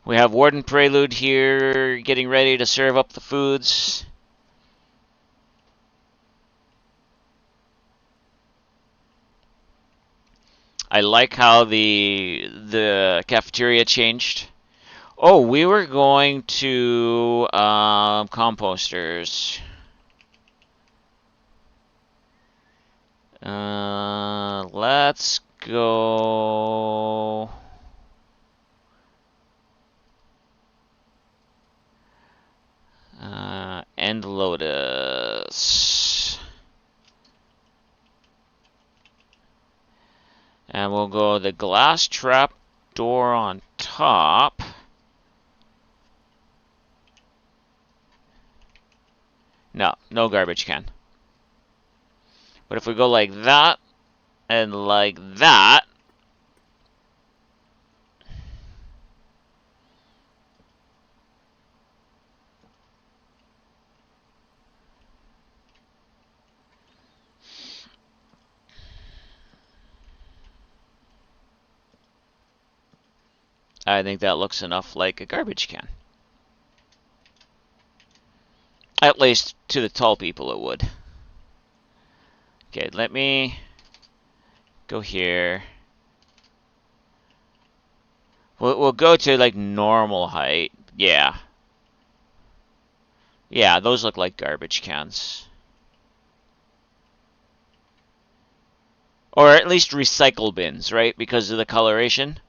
We have Warden Prelude here getting ready to serve up the foods. I like how the cafeteria changed. Oh, we were going to composters. Let's go. End Lotus. And we'll go the glass trap door on top. No, no garbage can. But if we go like that and like that, I think that looks enough like a garbage can. At least to the tall people it would. Okay, let me go here. We'll go to like normal height. Yeah. Yeah, those look like garbage cans. Or at least recycle bins, right? Because of the coloration.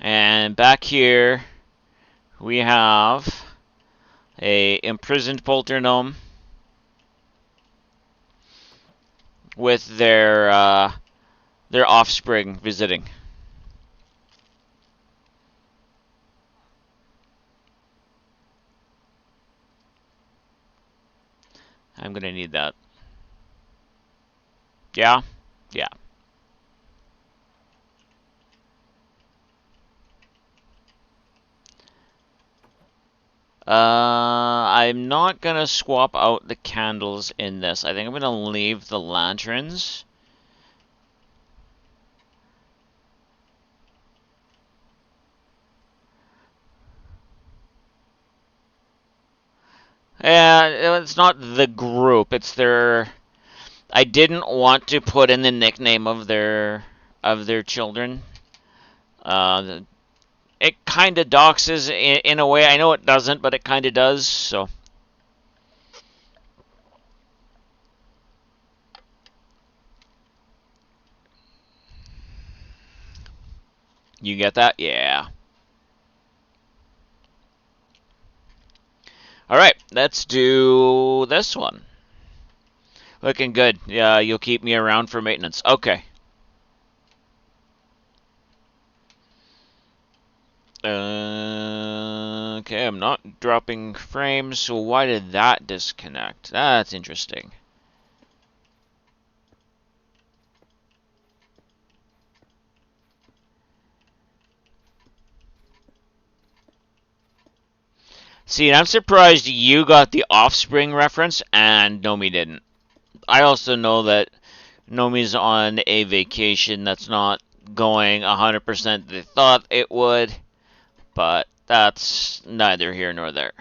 And back here, we have a imprisoned polter gnome with their offspring visiting. I'm gonna need that. Yeah? Yeah. I'm not gonna swap out the candles in this. I think I'm gonna leave the lanterns. Yeah, it's not the group. It's their. I didn't want to put in the nickname of their children. Uh, it kind of doxes in a way. I know it doesn't, but it kind of does. So. You get that? Yeah. Alright, let's do this one. Looking good. Yeah, you'll keep me around for maintenance. Okay. Okay, I'm not dropping frames, so why did that disconnect? That's interesting. See, I'm surprised you got the Offspring reference and Nomi didn't. I also know that Nomi's on a vacation that's not going 100% they thought it would, but that's neither here nor there.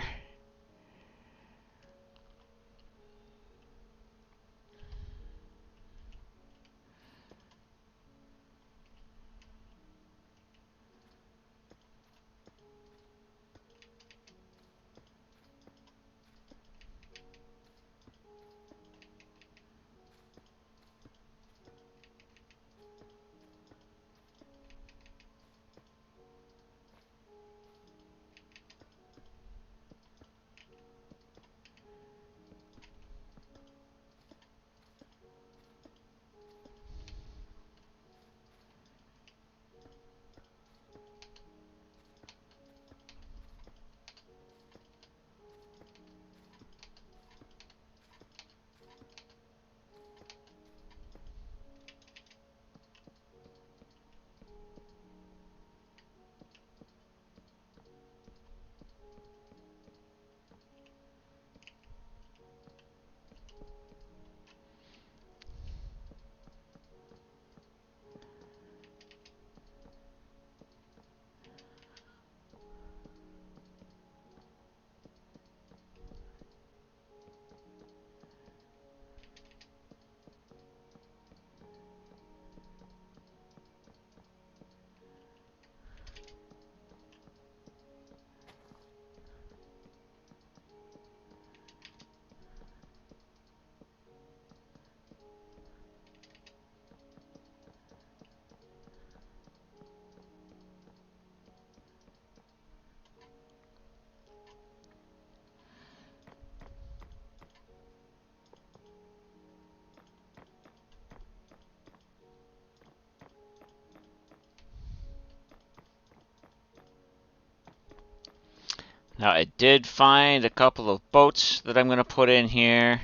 Now, I did find a couple of boats that I'm going to put in here.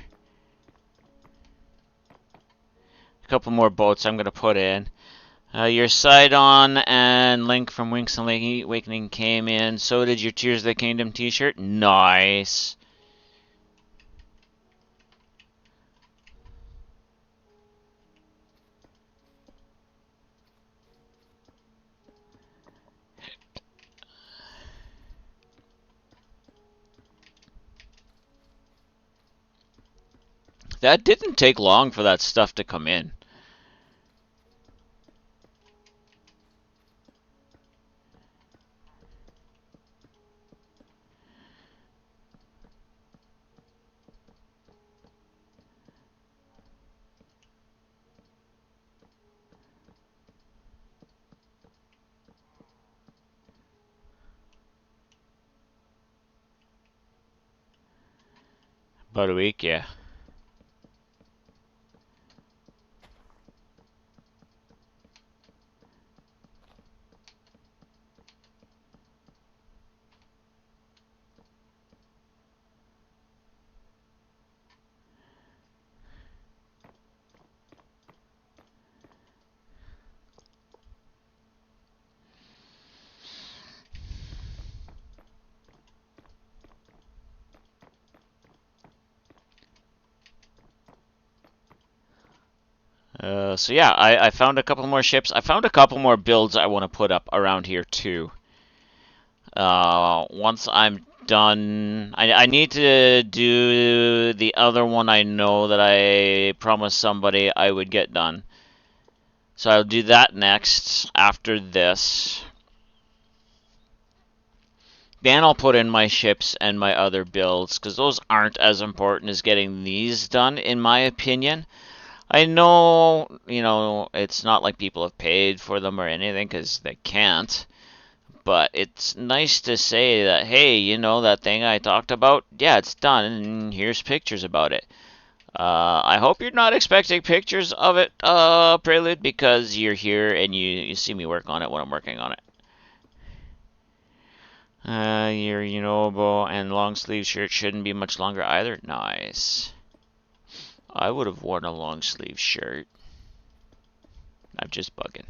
A couple more boats I'm going to put in. Your Sidon and Link from Winx and Awakening came in. So did your Tears of the Kingdom t-shirt. Nice. That didn't take long for that stuff to come in. About a week, yeah. So yeah, I found a couple more ships. I found a couple more builds I want to put up around here too. Once I'm done, I need to do the other one I know that I promised somebody I would get done. So I'll do that next after this. Then I'll put in my ships and my other builds, because those aren't as important as getting these done, in my opinion. I know, it's not like people have paid for them or anything, because they can't. But it's nice to say that, hey, that thing I talked about? Yeah, it's done, and here's pictures about it. I hope you're not expecting pictures of it, Prelude, because you're here and you see me work on it when I'm working on it. Your Unobo and long sleeve shirt shouldn't be much longer either. Nice. I would have worn a long sleeve shirt. I'm just bugging.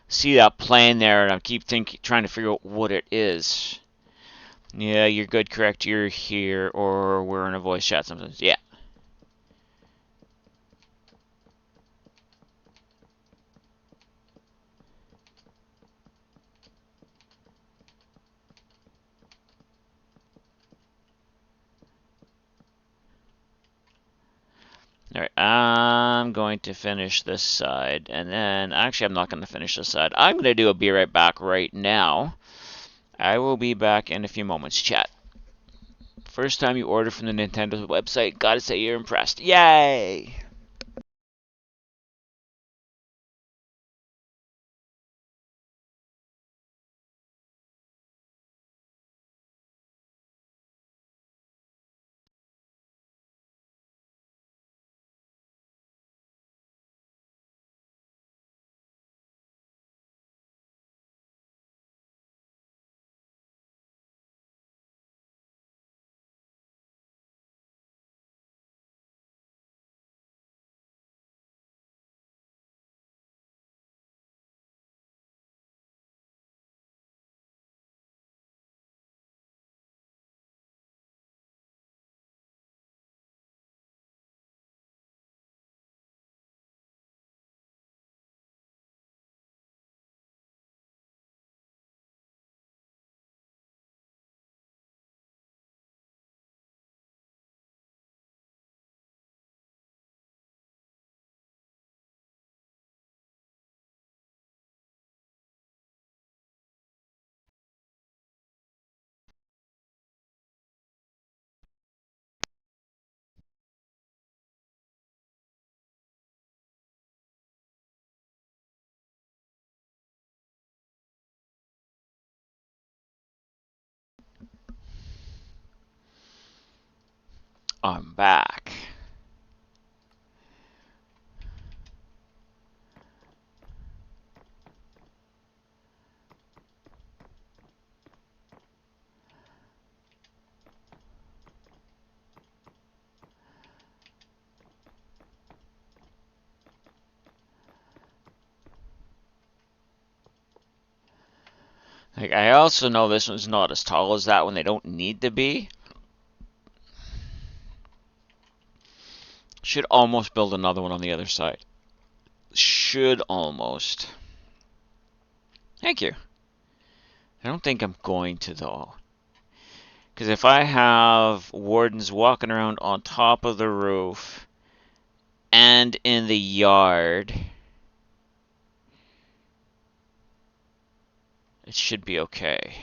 see that plane there, and I keep trying to figure out what it is. Yeah, you're good, correct. You're here, or we're in a voice chat sometimes. Yeah. Alright, I'm going to finish this side, and then, actually I'm not going to finish this side. I'm going to do a be right back right now. I will be back in a few moments, chat. First time you order from the Nintendo website, gotta say you're impressed. Yay! I'm back. Like, I also know this one's not as tall as that one. They don't need to be. Should almost build another one on the other side. Should almost. Thank you. I don't think I'm going to, though. Because if I have wardens walking around on top of the roof and in the yard, it should be okay.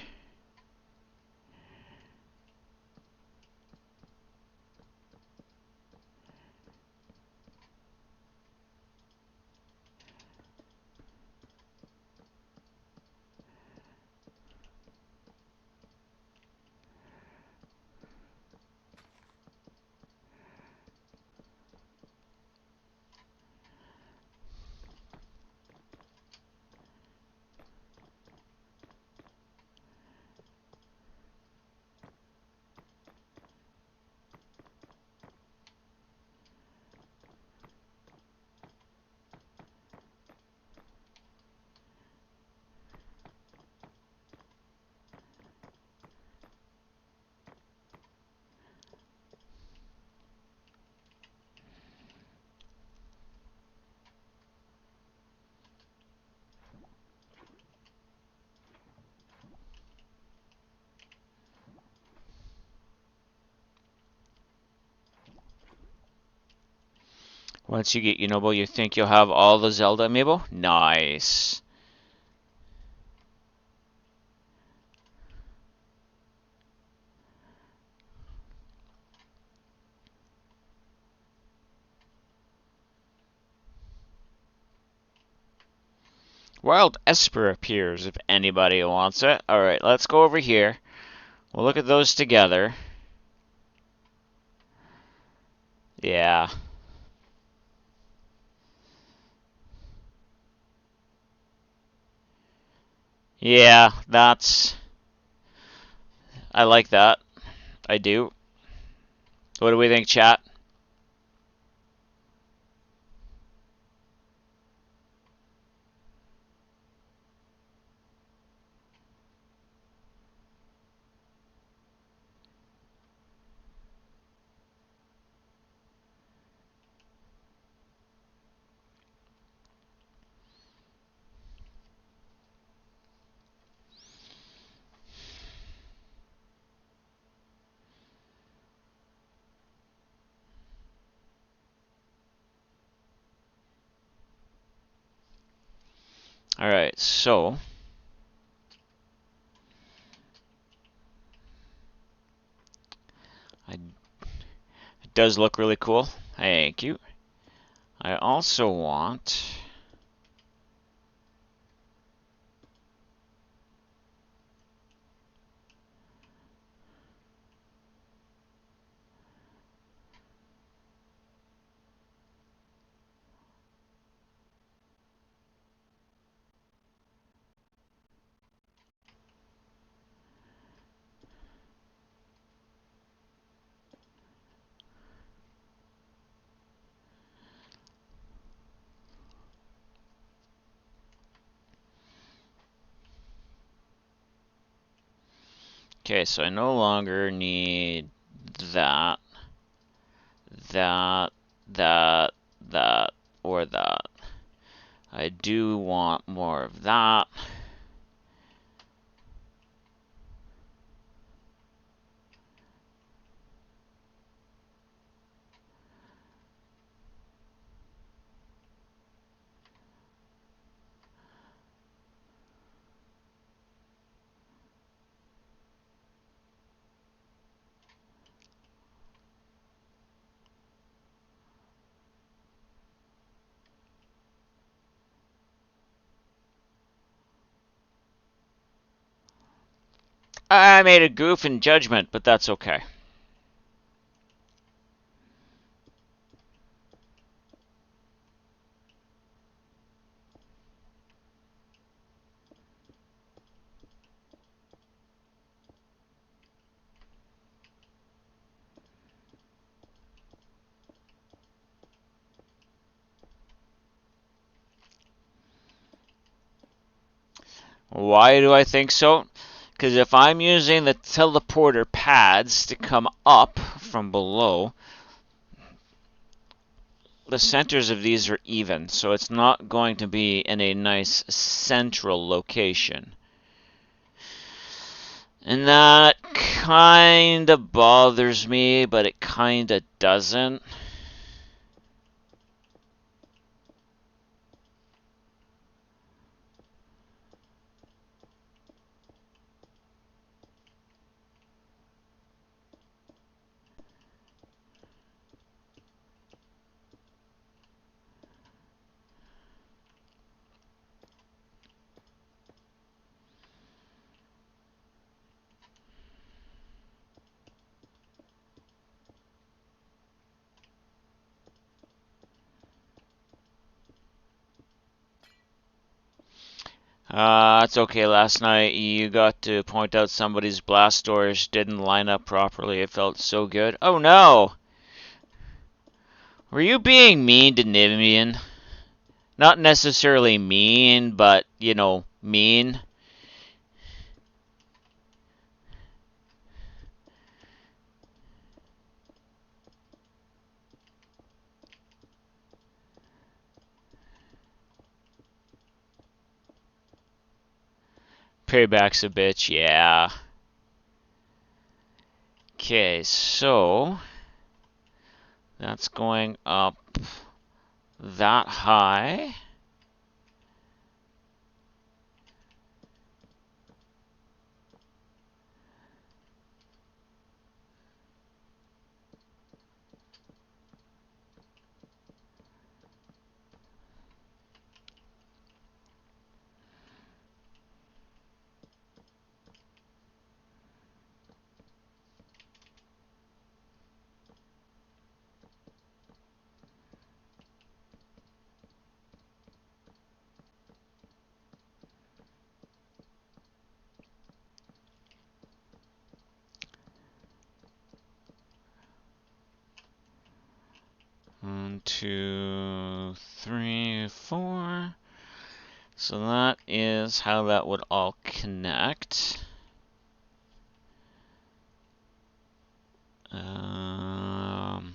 Once you get Unobo, you think you'll have all the Zelda amiibo? Nice. Wild Esper appears if anybody wants it. Alright, let's go over here. We'll look at those together. Yeah. Yeah, that's... I like that. I do. What do we think, chat? All right, so it does look really cool. Thank you. I also want. Okay, so I no longer need that, that, that, that, or that. I do want more of that. I made a goof in judgment, but that's okay. Why do I think so? Because if I'm using the teleporter pads to come up from below, the centers of these are even, so it's not going to be in a nice central location. And that kind of bothers me, but it kind of doesn't. It's okay. Last night you got to point out somebody's blast doors didn't line up properly. It felt so good. Oh no! Were you being mean to Nivian? Not necessarily mean, but, mean. Payback's a bitch, yeah. Okay, so that's going up that high. One, two, three, four. So that is how that would all connect. Um,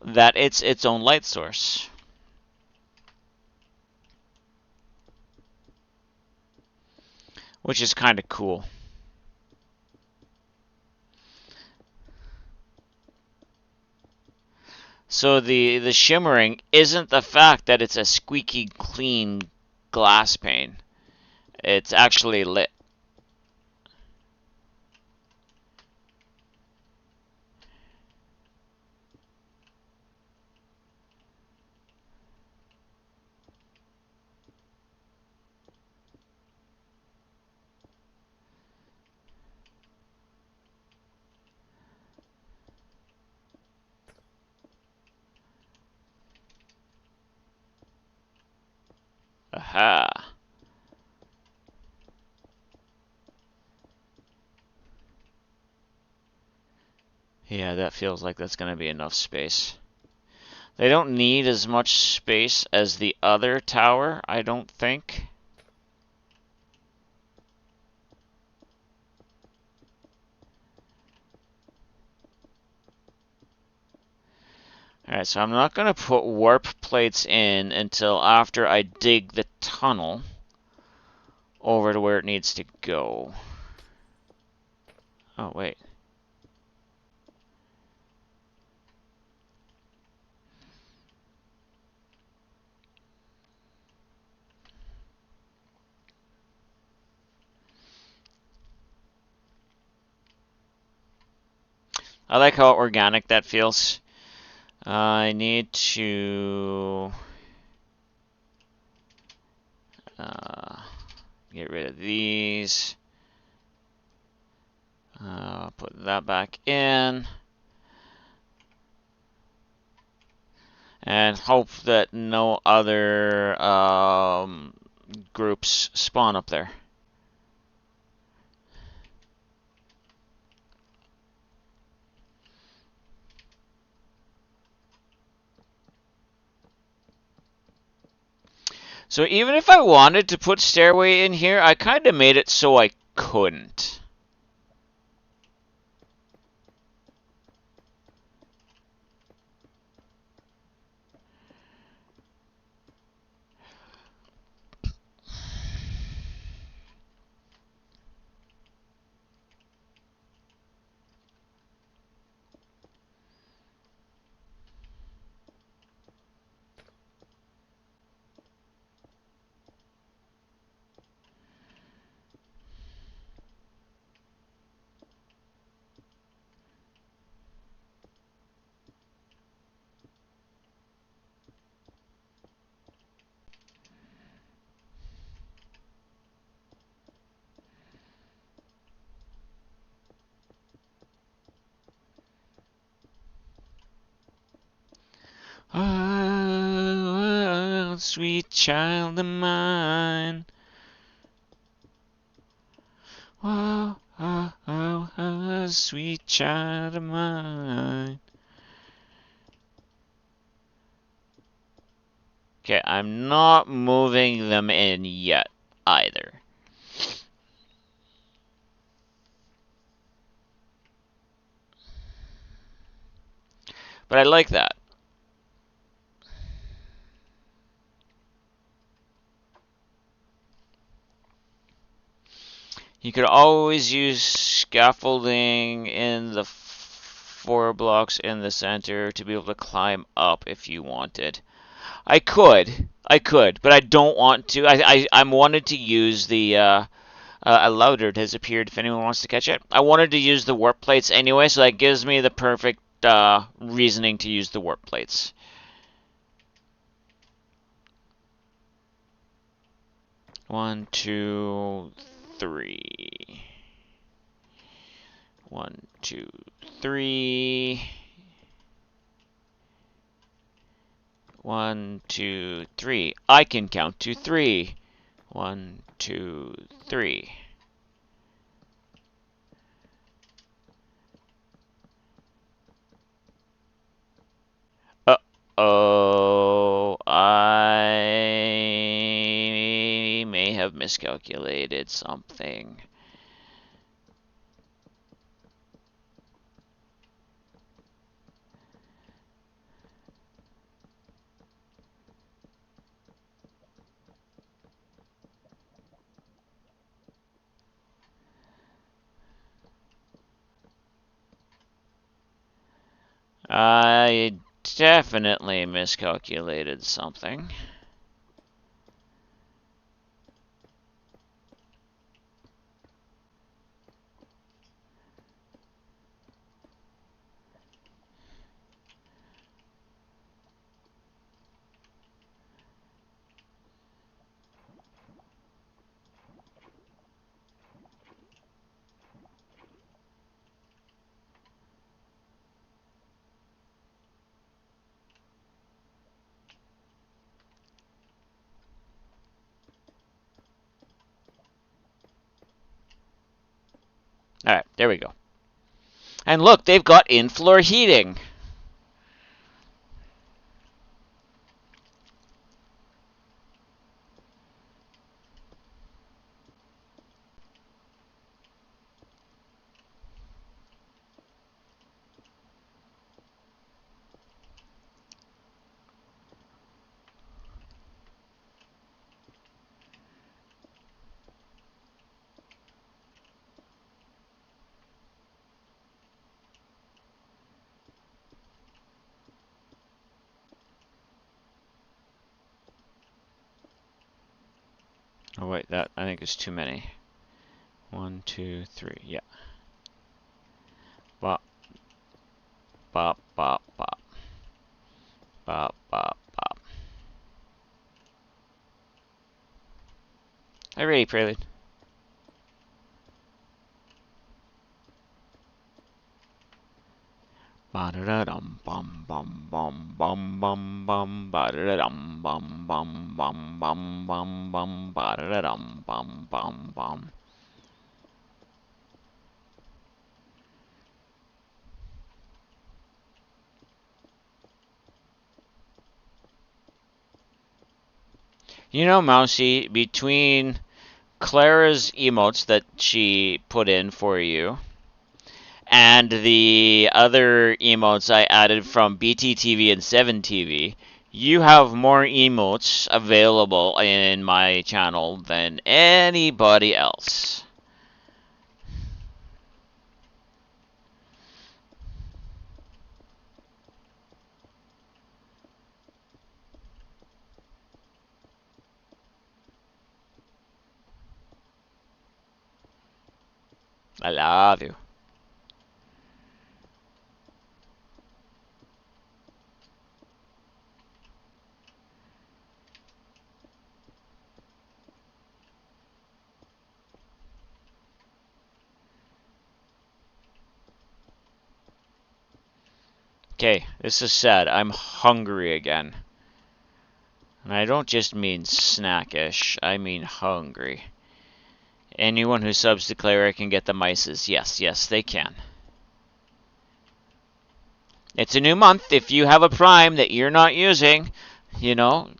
that it's its own light source. Which is kind of cool. So the shimmering isn't the fact that it's a squeaky clean glass pane. It's actually lit. Aha. Yeah, that feels like that's going to be enough space. They don't need as much space as the other tower, I don't think. Alright, so I'm not going to put warp plates in until after I dig the tunnel over to where it needs to go. Oh, wait. I like how organic that feels. I need to get rid of these. Put that back in. And hope that no other groups spawn up there. So even if I wanted to put stairway in here, I kind of made it so I couldn't. Oh, sweet child of mine. Oh, oh, oh, oh, sweet child of mine. Okay, I'm not moving them in yet either. But I like that. You could always use scaffolding in the 4 blocks in the center to be able to climb up if you wanted. I could, but I don't want to. I'm wanted to use the a louder has appeared if anyone wants to catch it. I wanted to use the warp plates anyway, so that gives me the perfect reasoning to use the warp plates. One, two, three. 1, 2, 3. 1, 2, 3. I can count to 3. 1, 2, 3. Uh-oh, I may have miscalculated something. I definitely miscalculated something. All right, there we go. And look, they've got in-floor heating. Oh wait, that I think is too many. 1, 2, 3. Yeah. Bop, bop, bop, bop, bop, bop, bop. Alrighty, Prelude. Ba-da-da-dum bum bum bum bum bum bum ba-da-da-dum bum bum bum bum bum bum ba-da-da-dum bum bum bum. You know, Mousy, between Clara's emotes that she put in for you and the other emotes I added from BTTV and 7TV, you have more emotes available in my channel than anybody else. I love you. Okay, this is sad. I'm hungry again. And I don't just mean snackish, I mean hungry. Anyone who subs to Clara can get the mices. Yes, yes, they can. It's a new month. If you have a Prime that you're not using, you know,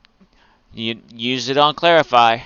you use it on Clarify.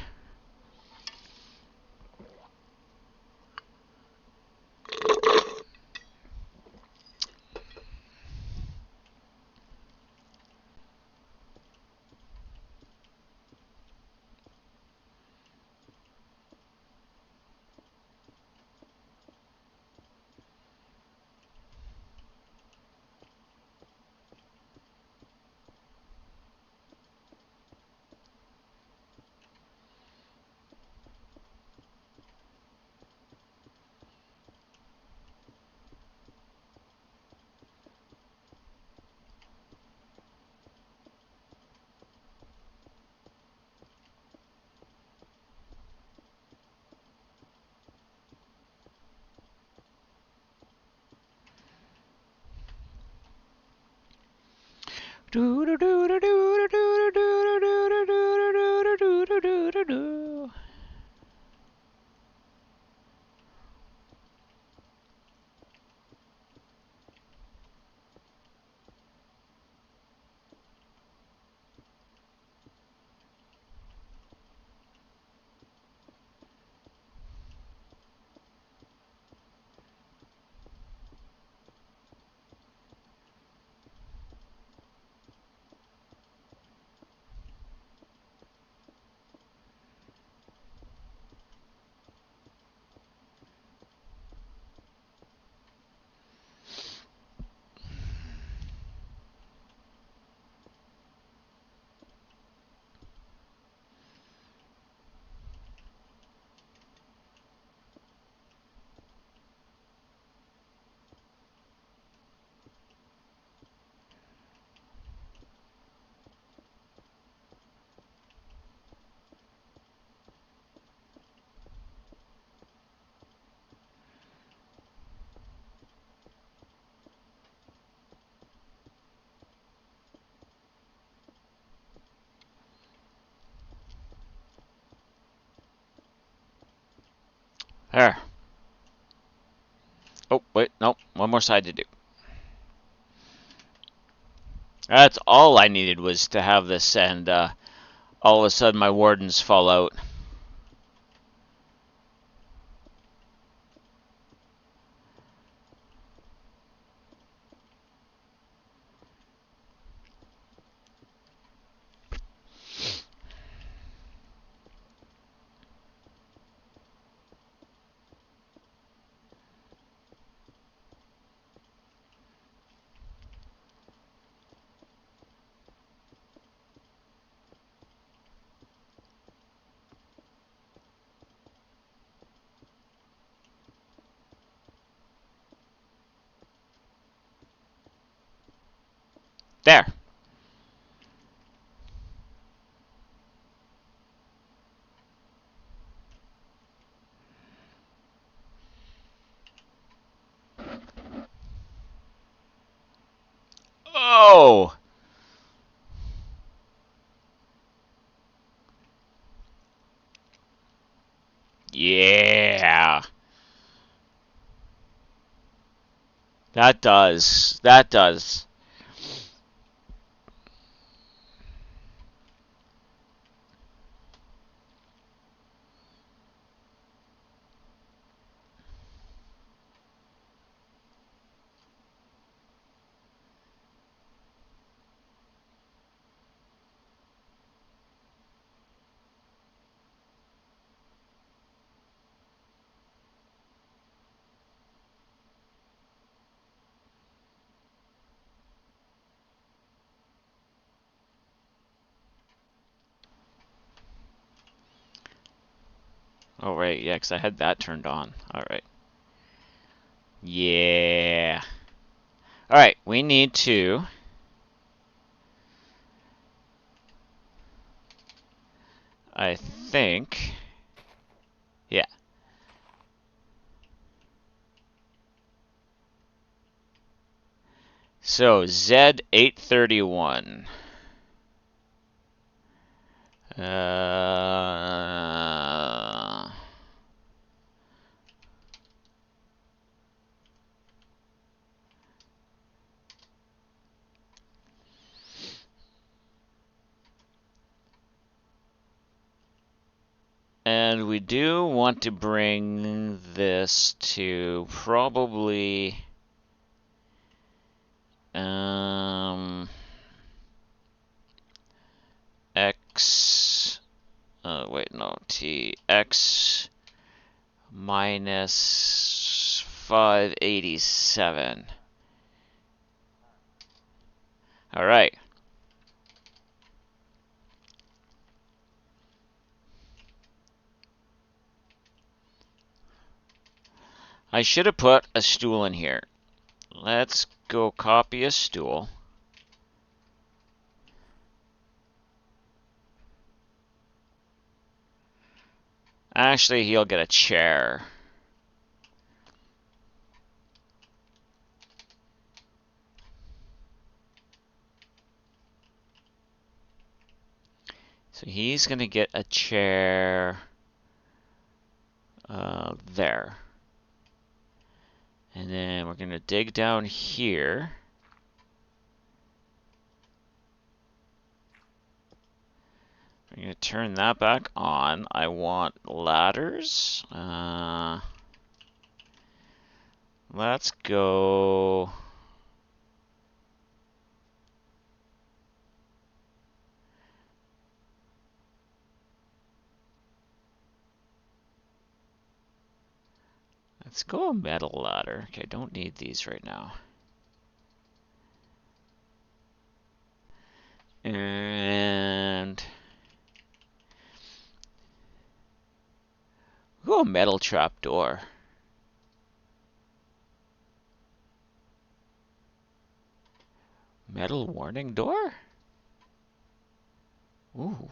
There. Oh, wait, nope. One more side to do. That's all I needed was to have this, and all of a sudden my wardens fall out. There. Oh! Yeah. That does. That does. Oh, right, yeah, because I had that turned on. Alright. Yeah. Alright, we need to... I think... Yeah. So, Z831. Uh... And we do want to bring this to probably... X... wait, no. X minus 587. Alright. I should have put a stool in here. Let's go copy a stool. Actually, he'll get a chair. So he's going to get a chair there. And then we're going to dig down here. I'm going to turn that back on. I want ladders. Let's go... Let's go a metal ladder. Okay, don't need these right now. And... Go a metal trap door. Metal warning door? Ooh.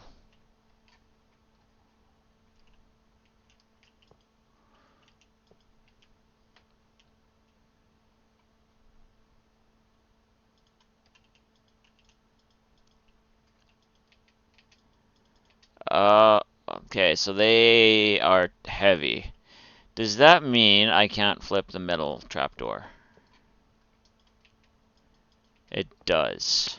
Okay, so they are heavy. Does that mean I can't flip the middle trapdoor? It does.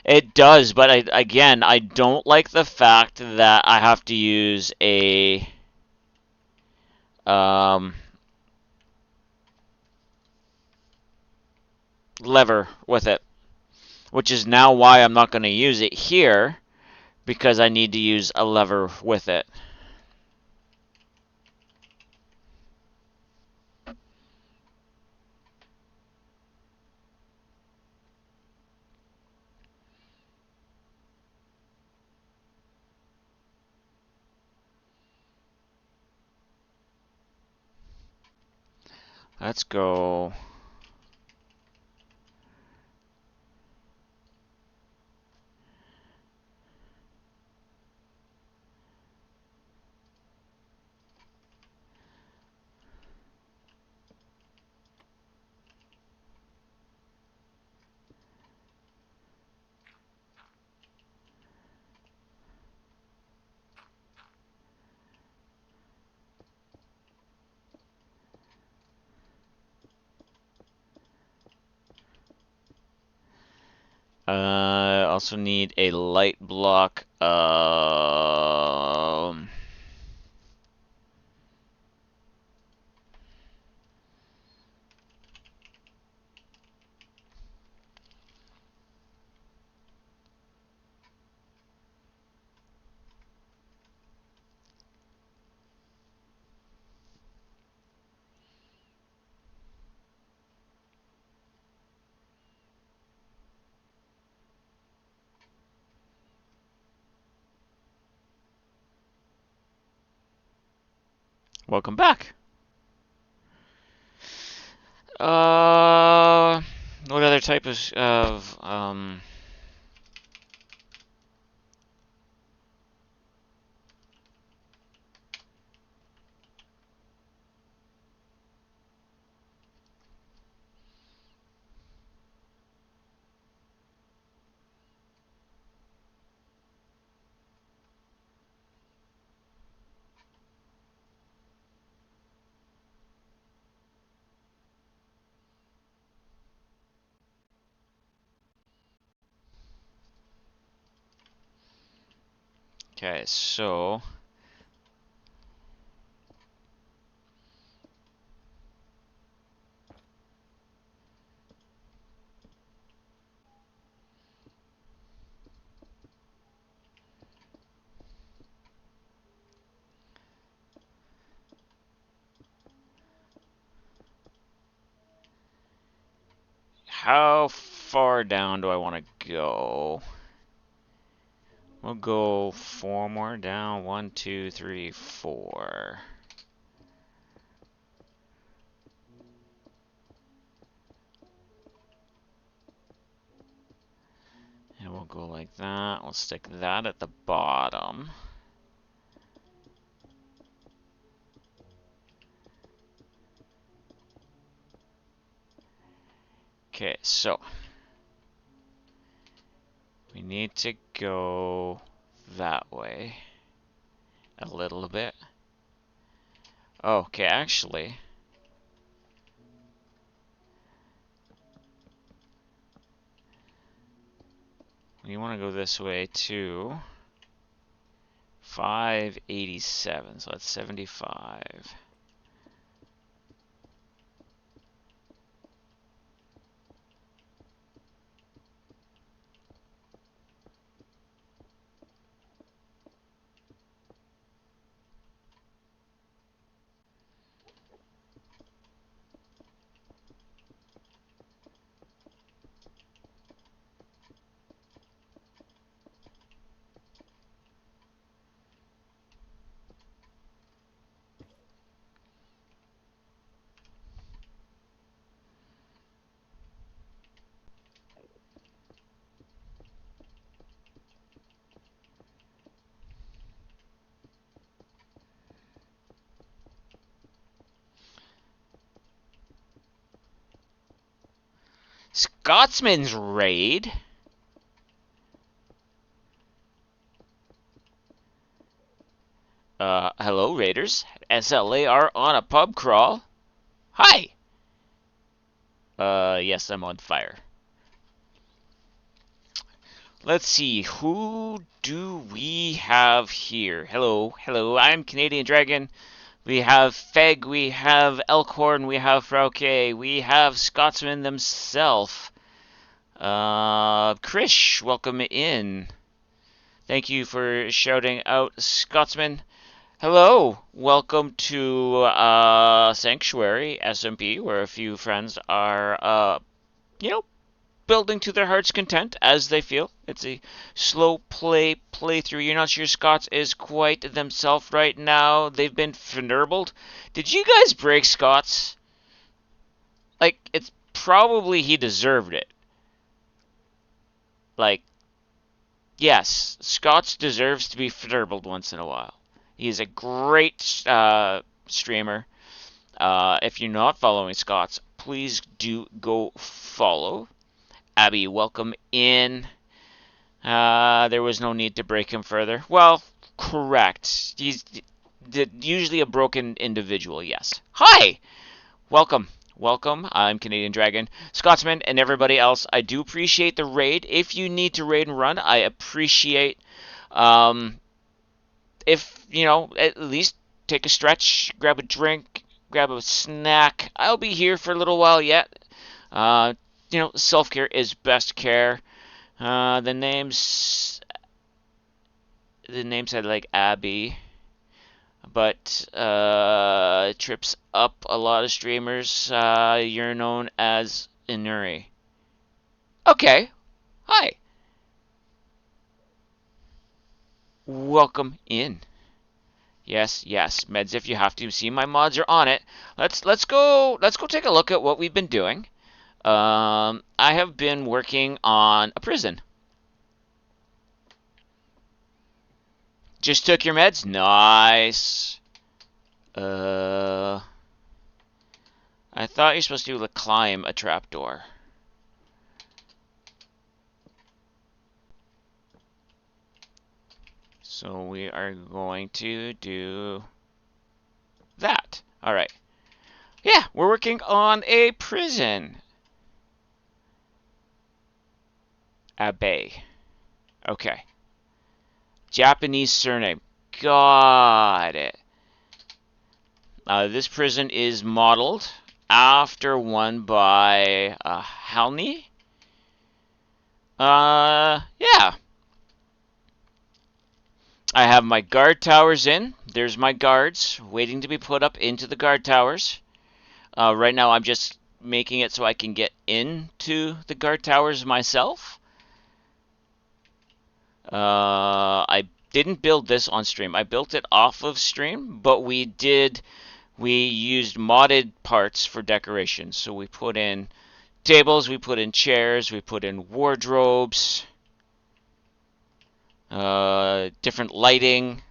It does, but again, I don't like the fact that I have to use a um, lever with it, which is now why I'm not going to use it here, because I need to use a lever with it. Let's go. Also need a light block. Welcome back. What other type of. Okay, so how far down do I want to go? We'll go 4 more down. 1, 2, 3, 4. And we'll go like that. We'll stick that at the bottom. Okay, so we need to go that way a little bit. Okay, actually, we want to go this way too. 587, so that's 75. Scotsman's Raid? Hello, Raiders. SLA are on a pub crawl. Hi. Yes, I'm on fire. Let's see, who do we have here? Hello, hello, I'm Canadian Dragon. We have Feg, we have Elkhorn, we have Frauke, we have Scotsman themselves. Krish, welcome in. Thank you for shouting out, Scotsman. Hello, welcome to Sanctuary SMP, where a few friends are, you know, building to their heart's content as they feel. It's a slow playthrough. You're not sure Scots is quite themselves right now. They've been fnurbled. Did you guys break Scots? Like, it's probably he deserved it. Like, yes, Scots deserves to be fnurbled once in a while. He's a great streamer. If you're not following Scots, please do go follow. Abby, welcome in. There was no need to break him further. Well, correct. He's usually a broken individual, yes. Hi! Welcome. Welcome. I'm Canadian Dragon. Scotsman and everybody else, I do appreciate the raid. If you need to raid and run, I appreciate if, at least take a stretch, grab a drink, grab a snack. I'll be here for a little while yet. Self-care is best care. The names had like Abby, but trips up a lot of streamers. You're known as Inuri. Okay, hi. Welcome in. Yes, yes, meds if you have to. See, my mods are on it. Let's go take a look at what we've been doing. I have been working on a prison. Just took your meds? Nice. I thought you're supposed to climb a trapdoor. So we are going to do that. Alright. Yeah, we're working on a prison. Abe. Okay. Japanese surname. Got it. This prison is modeled after one by Halney. Yeah. I have my guard towers in. There's my guards waiting to be put up into the guard towers. Right now I'm just making it so I can get into the guard towers myself. I didn't build this on stream. I built it off of stream, but we used modded parts for decorations. So we put in tables, we put in chairs, we put in wardrobes, different lighting.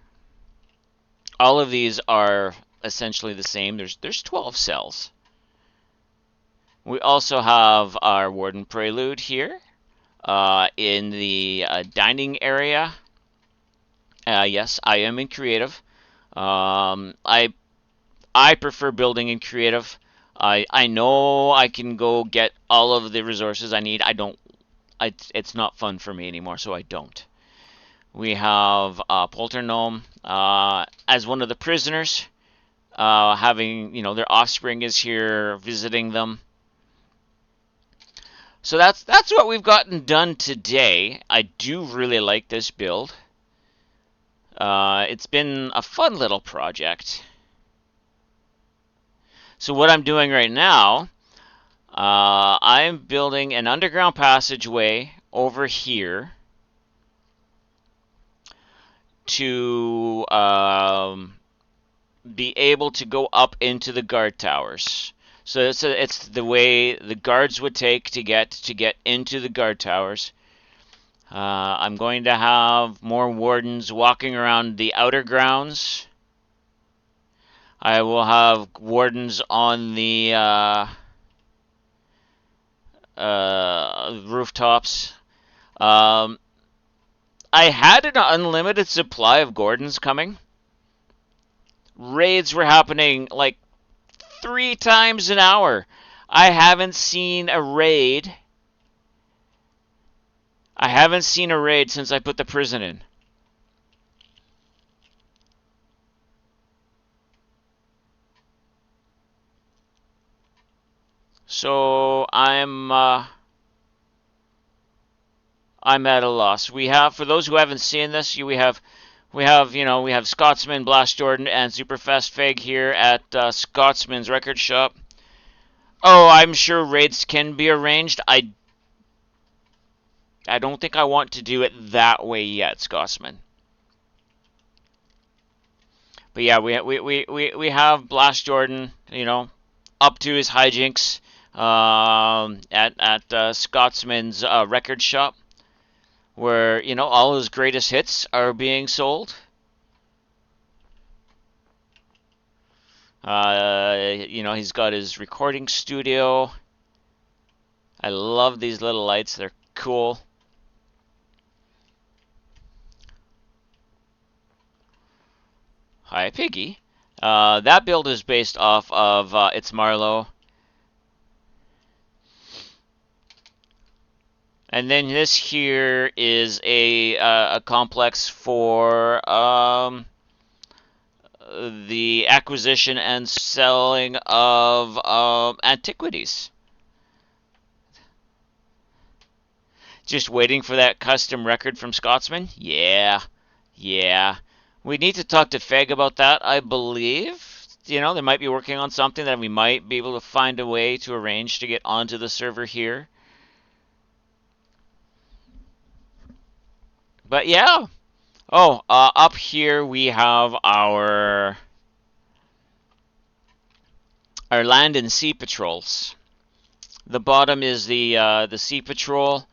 All of these are essentially the same. There's 12 cells. We also have our Warden Prelude here in the dining area. Yes, I am in creative. I prefer building in creative. I know I can go get all of the resources I need. It's not fun for me anymore, so I don't. We have Polter Gnome as one of the prisoners, having their offspring is here visiting them. So that's what we've gotten done today. I do really like this build. It's been a fun little project. So what I'm doing right now, I'm building an underground passageway over here to be able to go up into the guard towers. So it's the way the guards would take to get into the guard towers. I'm going to have more wardens walking around the outer grounds. I will have wardens on the rooftops. I had an unlimited supply of Gordons coming. Raids were happening like 3 times an hour. I haven't seen a raid. I haven't seen a raid since I put the prison in. So I'm at a loss. We have, for those who haven't seen this, we have Scotsman, Blast Jordan, and Superfast Fig here at Scotsman's record shop. Oh, I'm sure raids can be arranged. I don't think I want to do it that way yet, Scotsman. But yeah, we have Blast Jordan, up to his hijinks at Scotsman's record shop, where all his greatest hits are being sold. He's got his recording studio. I love these little lights; they're cool. Hi, Piggy. That build is based off of It's Marlowe. And then this here is a complex for the acquisition and selling of antiquities. Just waiting for that custom record from Scotsman? Yeah, yeah. We need to talk to Feg about that, I believe. They might be working on something that we might be able to find a way to arrange to get onto the server here. But yeah. Oh, up here we have our land and sea patrols. The bottom is the sea patrol.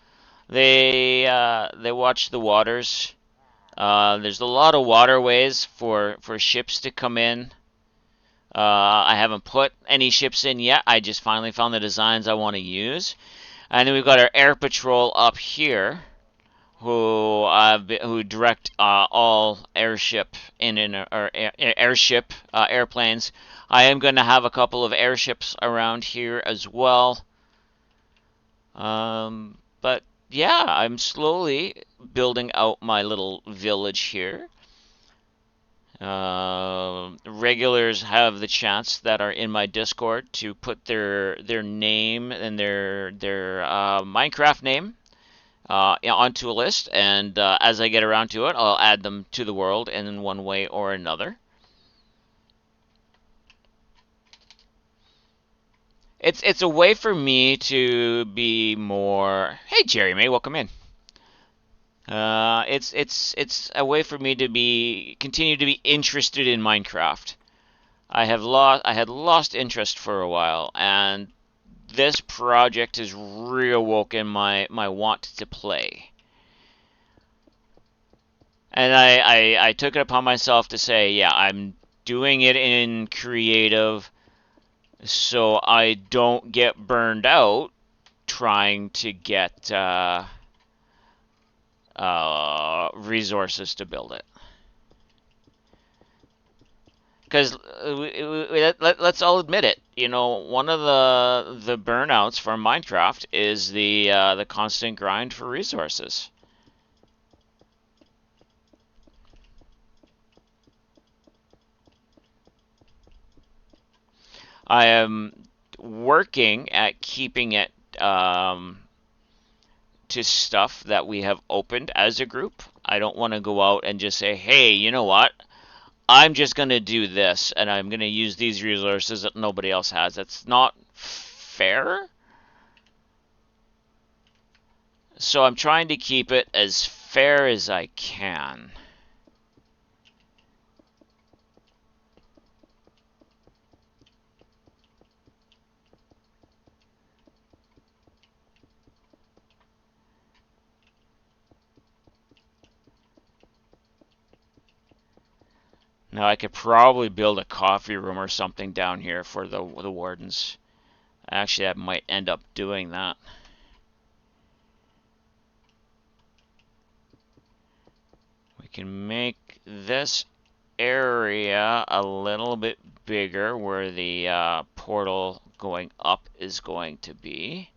They watch the waters. There's a lot of waterways for ships to come in. I haven't put any ships in yet. I just finally found the designs I want to use. And then we've got our air patrol up here, who direct all airship or airship airplanes. I am going to have a couple of airships around here as well. But yeah, I'm slowly building out my little village here. Regulars have the chance that are in my Discord to put their name and their Minecraft name onto a list, and as I get around to it, I'll add them to the world in one way or another. It's a way for me to be more. Hey, Jerry May, welcome in. It's a way for me to continue to be interested in Minecraft. I had lost interest for a while, and this project has reawoken my want to play. And I took it upon myself to say, yeah, I'm doing it in creative so I don't get burned out trying to get resources to build it. Because let's all admit it, one of the burnouts from Minecraft is the constant grind for resources. I am working at keeping it to stuff that we have opened as a group. I don't want to go out and just say, hey, you know what? I'm just going to do this, and I'm going to use these resources that nobody else has. That's not fair. So I'm trying to keep it as fair as I can. Now I could probably build a coffee room or something down here for the wardens. Actually, I might end up doing that. We can make this area a little bit bigger where the portal going up is going to be.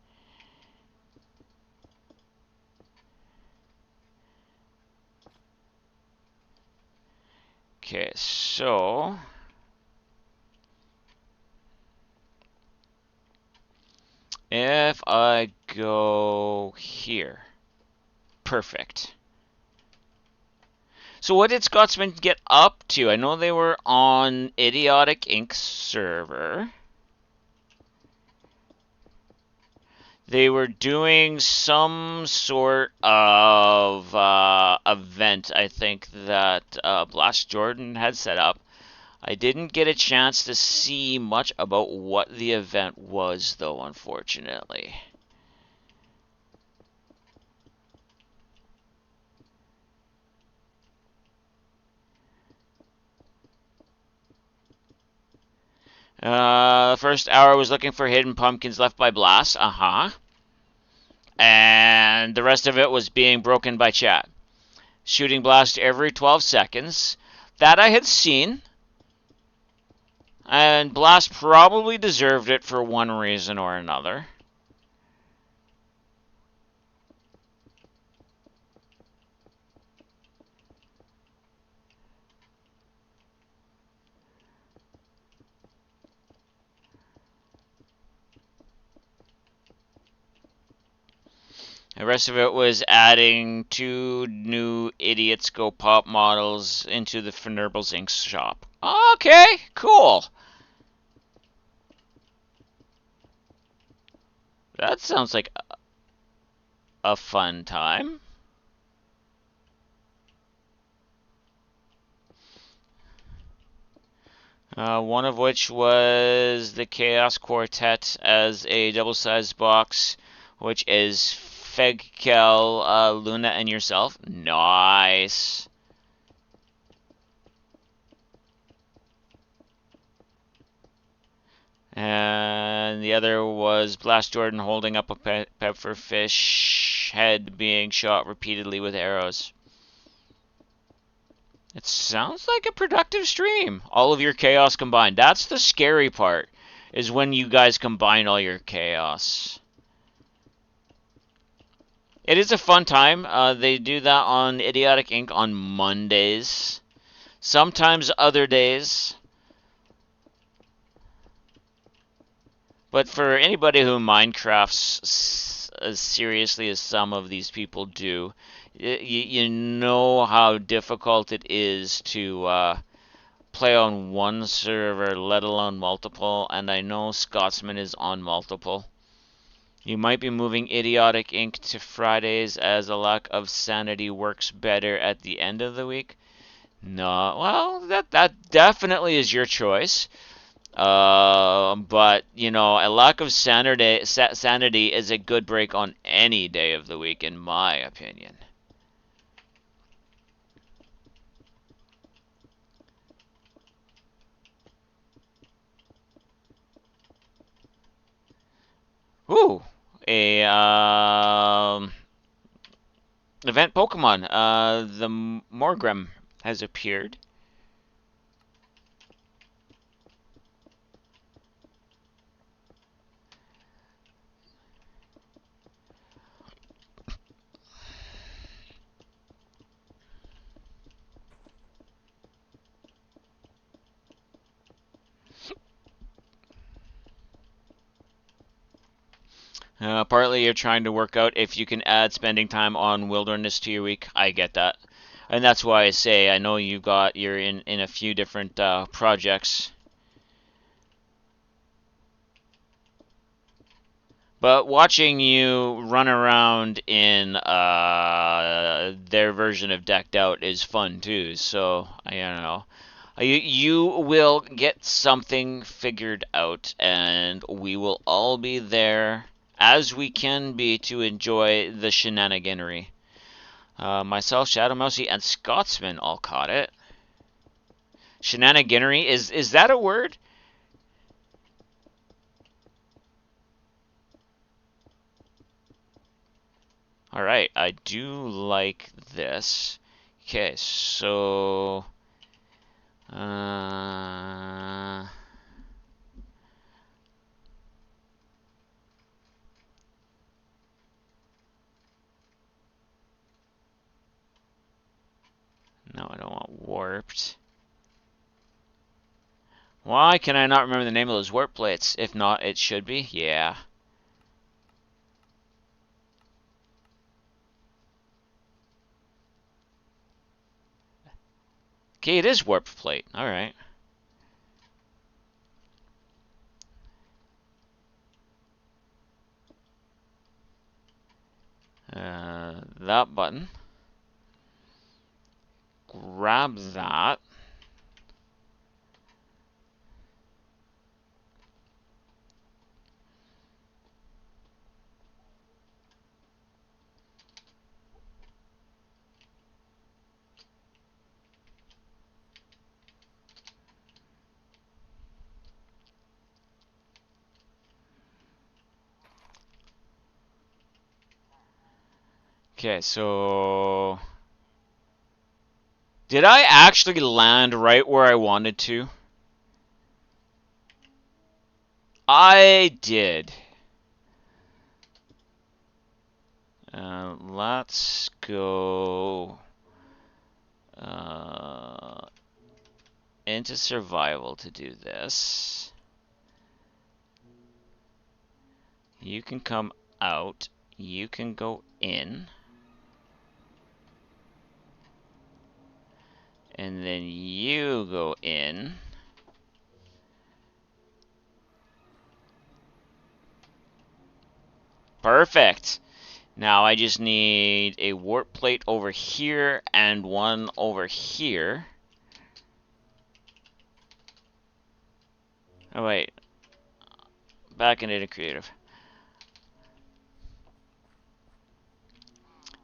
Okay, so if I go here, perfect. So what did Scotsman get up to? I know they were on Idiotic Inc. server. They were doing some sort of event, I think, that Blast Jordan had set up. I didn't get a chance to see much about what the event was, though, unfortunately. The first hour was looking for hidden pumpkins left by Blast. Uh-huh. And the rest of it was being broken by chat. Shooting Blast every 12 seconds. That I had seen. And Blast probably deserved it for one reason or another. The rest of it was adding 2 new Idiots Go Pop models into the Fnurbles Inc. shop. Okay, cool. That sounds like a fun time. One of which was the Chaos Quartet as a double-sized box, which is Fegkel, Luna, and yourself. Nice. And the other was Blast Jordan holding up a pepperfish head being shot repeatedly with arrows. It sounds like a productive stream. All of your chaos combined. That's the scary part, is when you guys combine all your chaos. It is a fun time. They do that on Idiotic Inc. on Mondays. Sometimes other days. But for anybody who Minecrafts as seriously as some of these people do, you know how difficult it is to play on one server, let alone multiple, and I know Scotsman is on multiple. You might be moving Idiotic Inc. to Fridays as a lack of sanity works better at the end of the week. No, well, that definitely is your choice. But you know, a lack of sanity is a good break on any day of the week, in my opinion. Ooh, a event Pokemon. The Morgrem has appeared. Partly you're trying to work out if you can add spending time on wilderness to your week. I get that. And that's why I say I know you're in a few different projects. But watching you run around in their version of Decked Out is fun too. So I don't know. You will get something figured out, and we will all be there as we can be to enjoy the shenaniganery. Myself, Shadow Mousy, and Scotsman all caught it. Shenaniganery, is that a word? Alright, I do like this. Okay, so Uh, no, I don't want warped. Why can I not remember the name of those warp plates? If not, it should be. Yeah. Okay, it is warp plate. All right. That button. Grab that. Okay, so did I actually land right where I wanted to? I did. Let's go into survival to do this. You can come out. You can go in. And then you go in. Perfect. Now I just need a warp plate over here and one over here. Oh wait. Back into the creative.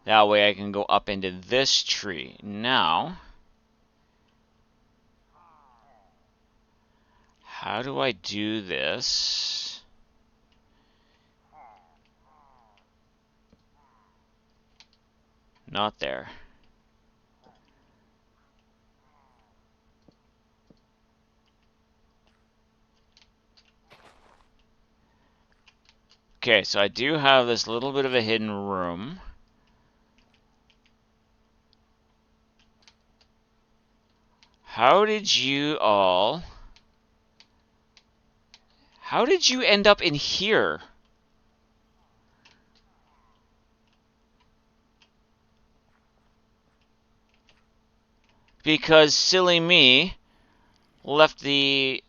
That way I can go up into this tree. Now, how do I do this? Not there. Okay, so I do have this little bit of a hidden room. How did you all... How did you end up in here? Because silly me left the...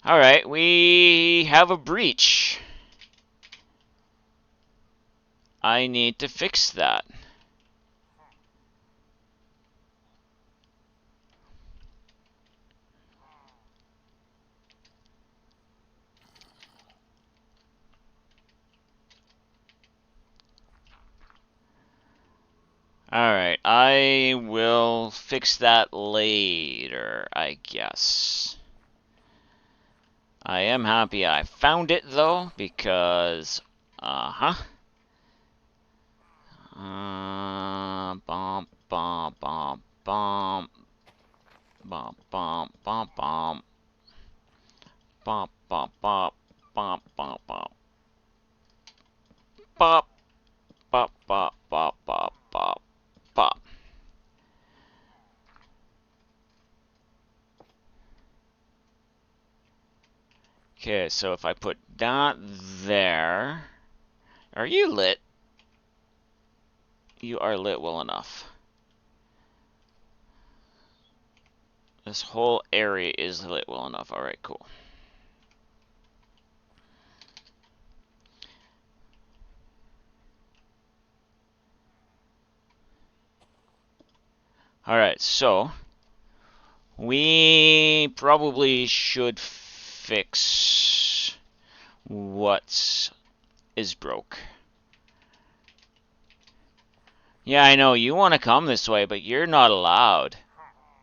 Alright, we have a breach. I need to fix that. Alright, I will fix that later, I guess. I am happy I found it, though, because... Uh-huh. Bump, bump, bump, bump. Bump, bump, bump, bump. Bump, bump, bump. Bump, bump, bump. Bop, bop, bop, bop, bop, bop, bop. Okay, so if I put that there... Are you lit? You are lit well enough. This whole area is lit well enough. Alright, cool. Alright, so... We probably should fix what is broke. Yeah, I know, you want to come this way, but you're not allowed.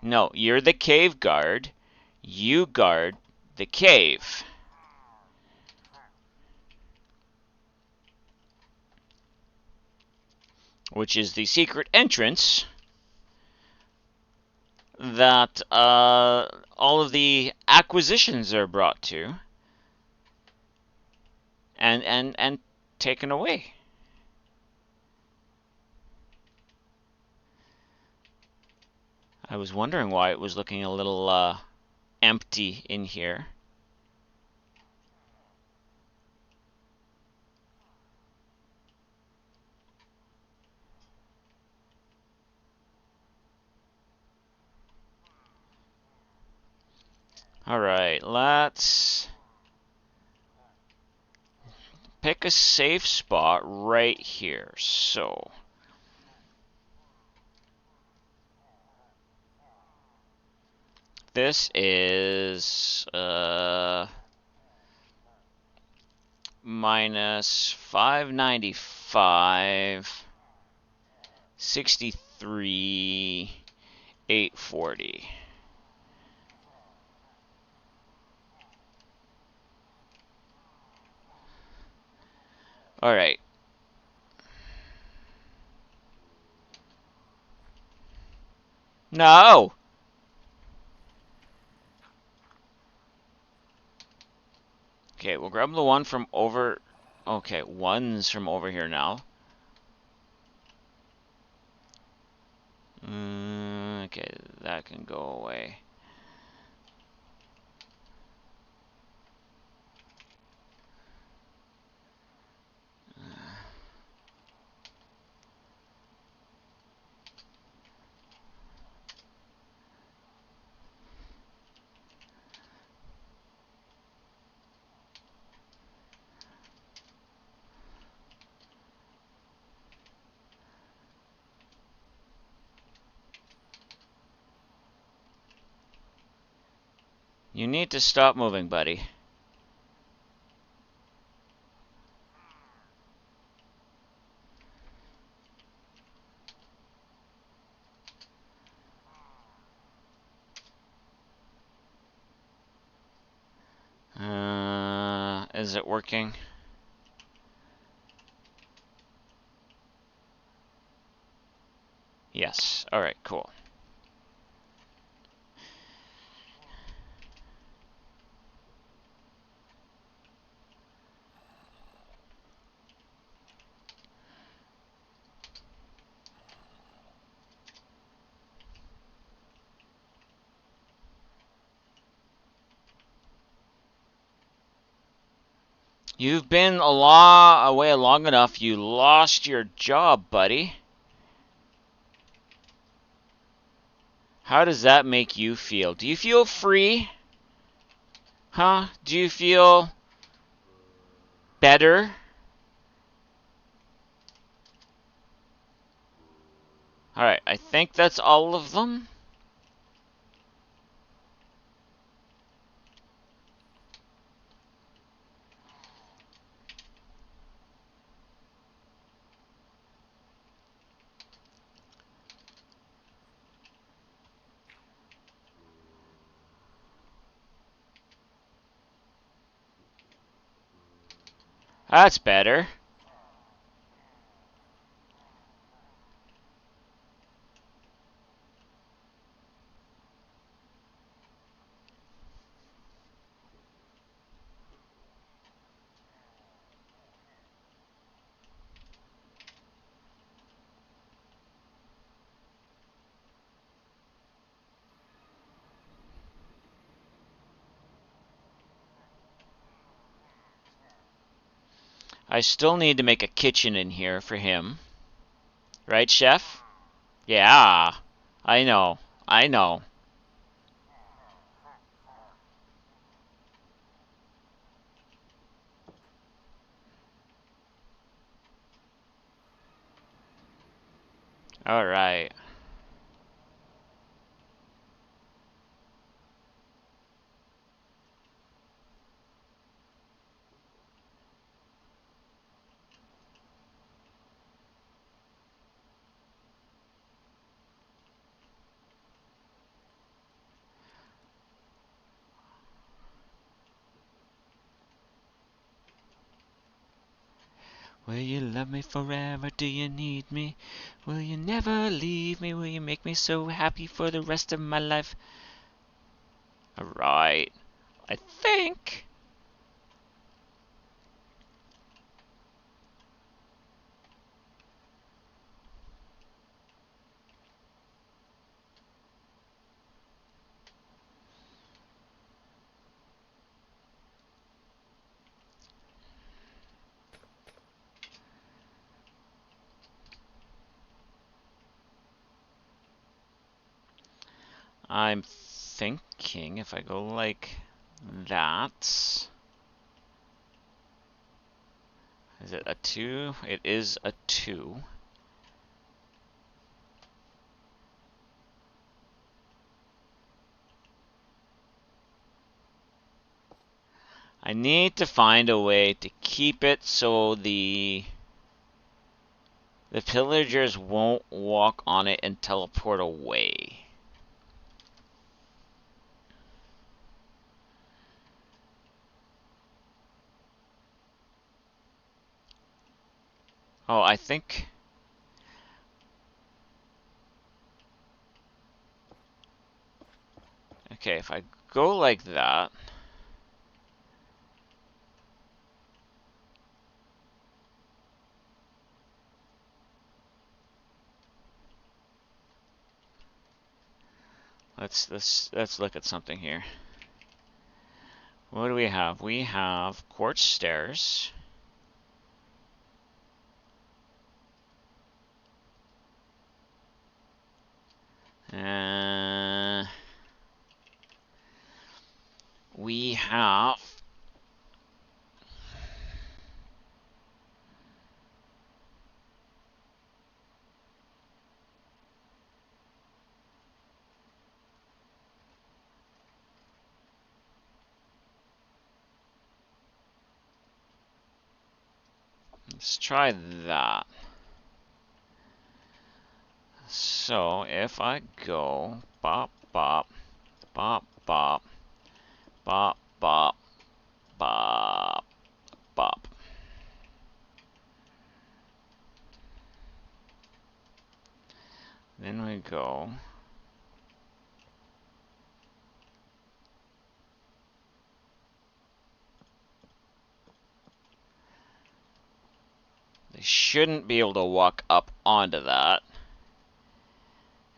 No, you're the cave guard. You guard the cave. which is the secret entrance that all of the acquisitions are brought to and taken away. I was wondering why it was looking a little empty in here. Alright, let's pick a safe spot right here. So, this is minus 595, 63, 840. Alright. No! Okay, we'll grab the one from over... Okay, one's from over here now. Okay, that can go away. You need to stop moving, buddy. Is it working? Yes. Alright, cool. You've been away long enough. You lost your job, buddy. How does that make you feel? Do you feel free? Huh? Do you feel better? Alright, I think that's all of them. That's better. I still need to make a kitchen in here for him. Right, chef? Yeah. I know. I know. Alright. Will you love me forever? Do you need me? Will you never leave me? Will you make me so happy for the rest of my life? Alright. I think. I'm thinking if I go like that. Is it a 2? It is a 2. I need to find a way to keep it so the pillagers won't walk on it and teleport away. Oh, I think. Okay, if I go like that. Let's look at something here. What do we have? We have quartz stairs. We have let's try that. So if I go bop bop bop bop bop bop bop bop. Then we go they shouldn't be able to walk up onto that.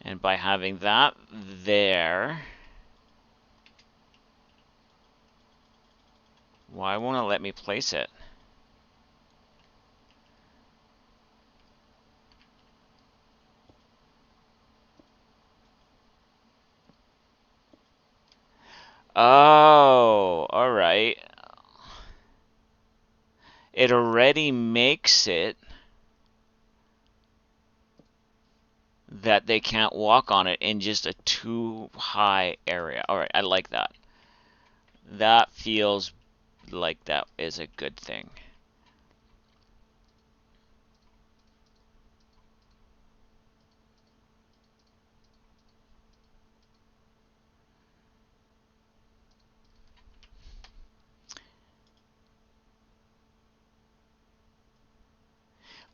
And by having that there, why won't it let me place it? Oh, alright. It already makes it that they can't walk on it in just a too high area. Alright, I like that. That feels like that is a good thing.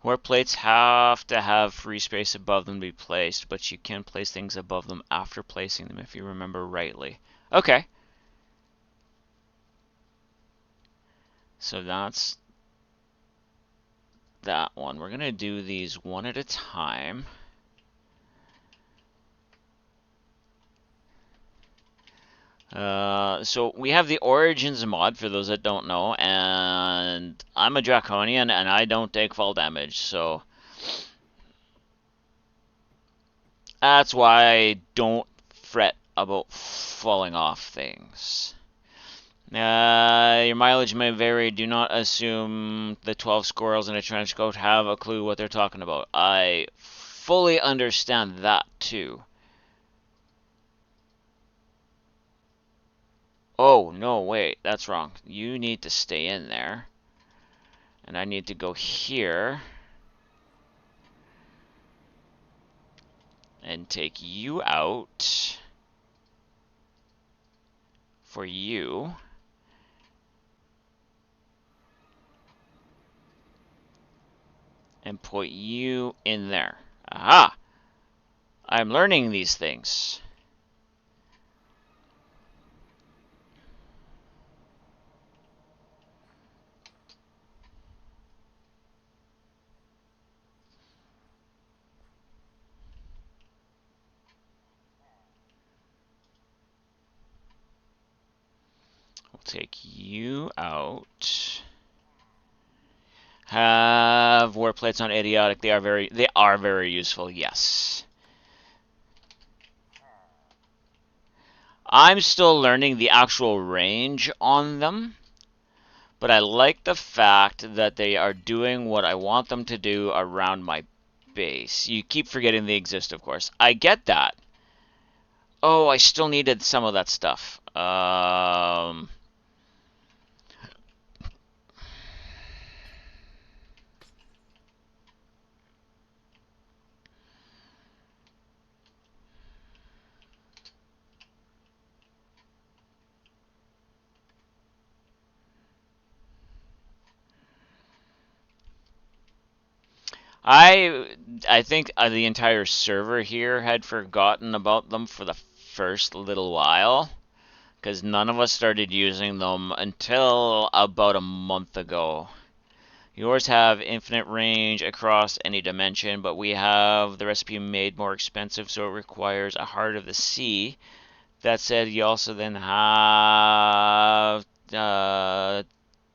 Where plates have to have free space above them to be placed, but you can place things above them after placing them if you remember rightly. Okay. So that's that one. We're going to do these one at a time. So we have the Origins mod, for those that don't know, and I'm a Draconian, and I don't take fall damage, so that's why I don't fret about falling off things. Your mileage may vary. Do not assume the 12 squirrels in a trench coat have a clue what they're talking about. I fully understand that, too. Oh, no, wait, that's wrong. You need to stay in there. And I need to go here and take you out for you. and put you in there. Aha! I'm learning these things. We'll take you out. Have war plates on idiotic. They are very useful. Yes. I'm still learning the actual range on them, but I like the fact that they are doing what I want them to do around my base. You keep forgetting they exist, of course. I get that. Oh, I still needed some of that stuff. I think the entire server here had forgotten about them for the first little while, because none of us started using them until about a month ago. Yours have infinite range across any dimension, but we have the recipe made more expensive, so it requires a Heart of the Sea. That said, you also then have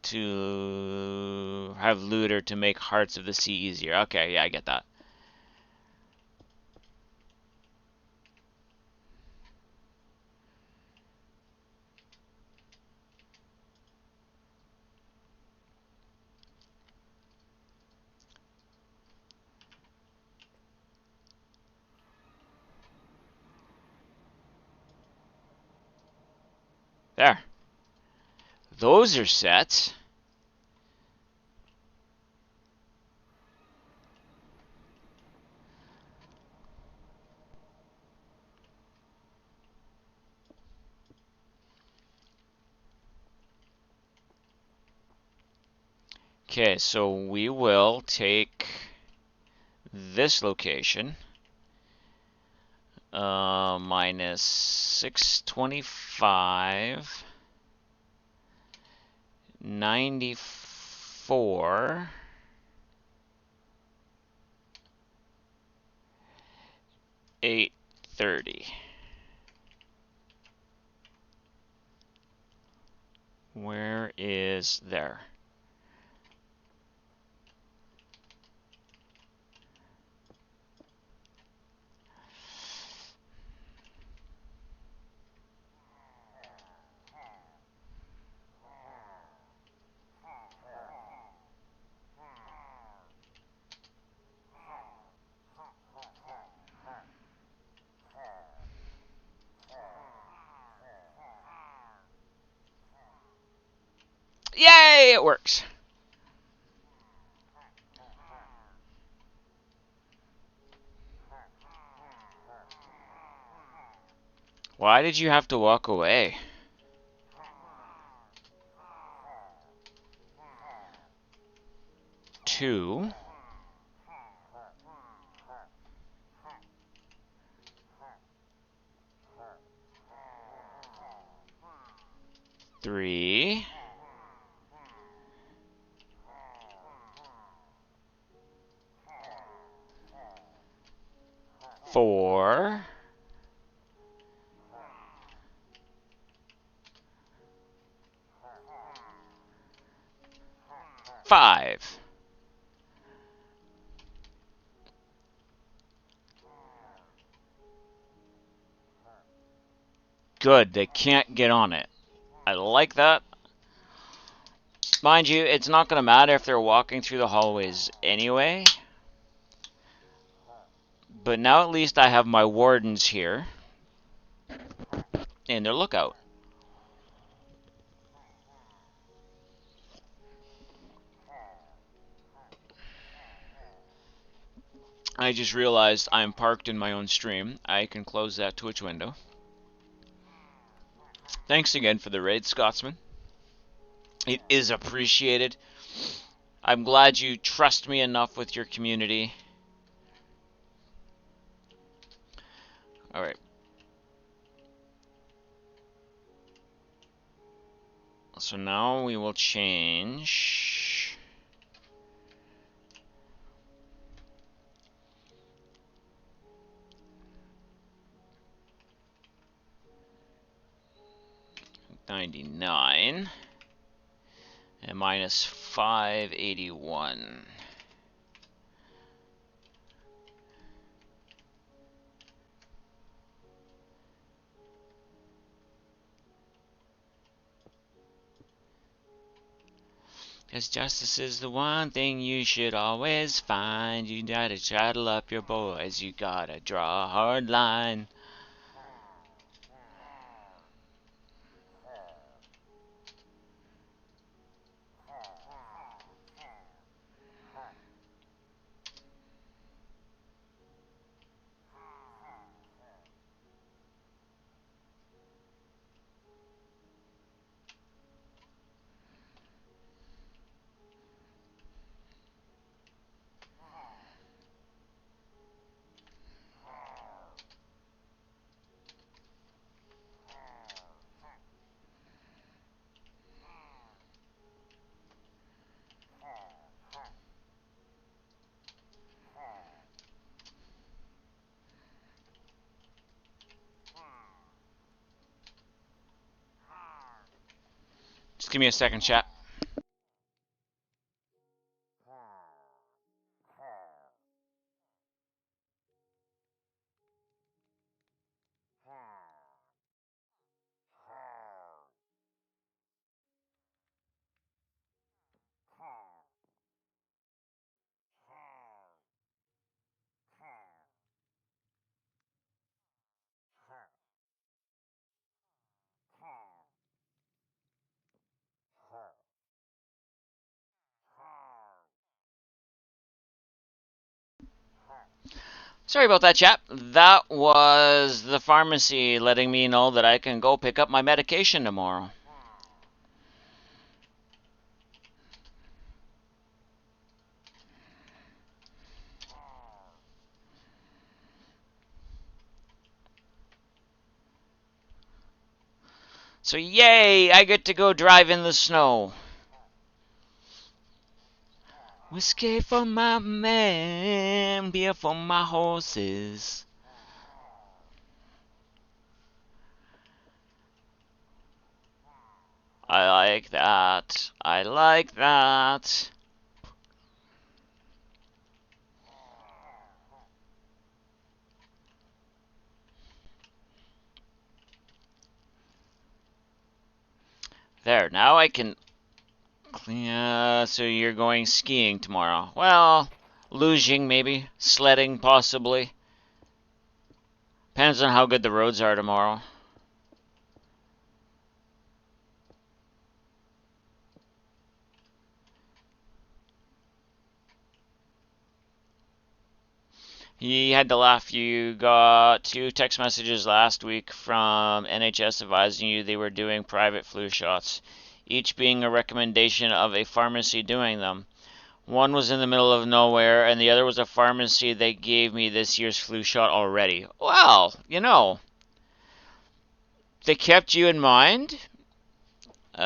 to have Looter to make Hearts of the Sea easier. Okay, yeah, I get that. There. Those are set. Okay, so we will take this location, minus 625, 94, 830. Where is there? Yay, it works. Why did you have to walk away? 2, 3, 4, 5. Good, they can't get on it. I like that. Mind you, it's not going to matter if they're walking through the hallways anyway. But now at least I have my wardens here and their lookout. I just realized I'm parked in my own stream. I can close that Twitch window. Thanks again for the raid, Scotsman. It is appreciated. I'm glad you trust me enough with your community. Alright. So now we will change. $99 and minus 581. Cause justice is the one thing you should always find. You gotta chattel up your boys, you gotta draw a hard line. Just give me a second, chat. Sorry about that, chat. That was the pharmacy letting me know that I can go pick up my medication tomorrow. So yay, I get to go drive in the snow. Whiskey for my man, beer for my horses. I like that. I like that. There, now I can... so you're going skiing tomorrow. Well, luging maybe. Sledding possibly. Depends on how good the roads are tomorrow. You had to laugh. You got 2 text messages last week from NHS advising you they were doing private flu shots, each being a recommendation of a pharmacy doing them. One was in the middle of nowhere, and the other was a pharmacy that gave me this year's flu shot already. Well, they kept you in mind. But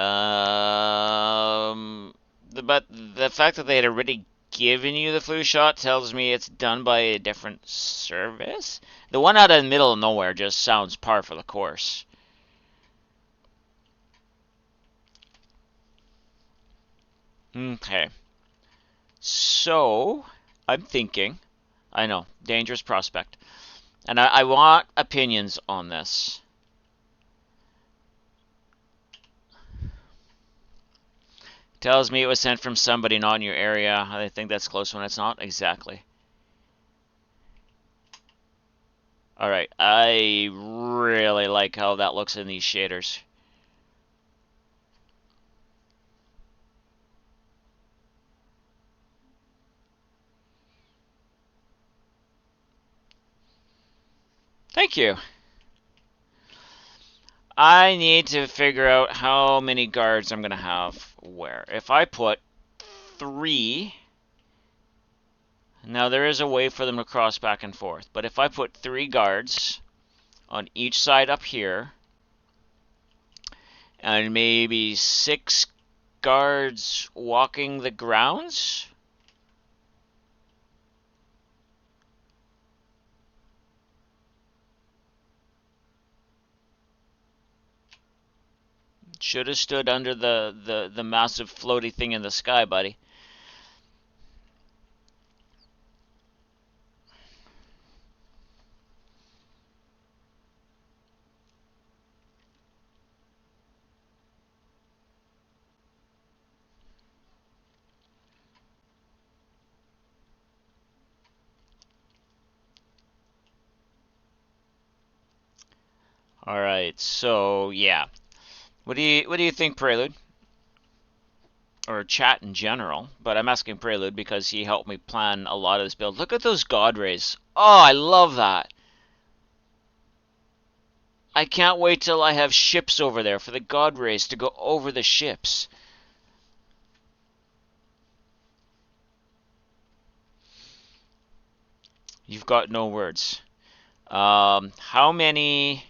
the fact that they had already given you the flu shot tells me it's done by a different service. The one out in the middle of nowhere just sounds par for the course. Okay. So, I'm thinking, I know, dangerous prospect. And I want opinions on this. Tells me it was sent from somebody not in your area. I think that's close when it's not. Exactly. Alright, I really like how that looks in these shaders. Thank you. I need to figure out how many guards I'm going to have where. If I put 3, now there is a way for them to cross back and forth, but if I put 3 guards on each side up here, and maybe 6 guards walking the grounds, should have stood under the massive floaty thing in the sky, buddy. All right, so yeah, what do you think, Prelude, or chat in general? But I'm asking Prelude because he helped me plan a lot of this build. Look at those god rays. Oh, I love that. I can't wait till I have ships over there for the god rays to go over the ships. You've got no words. How many?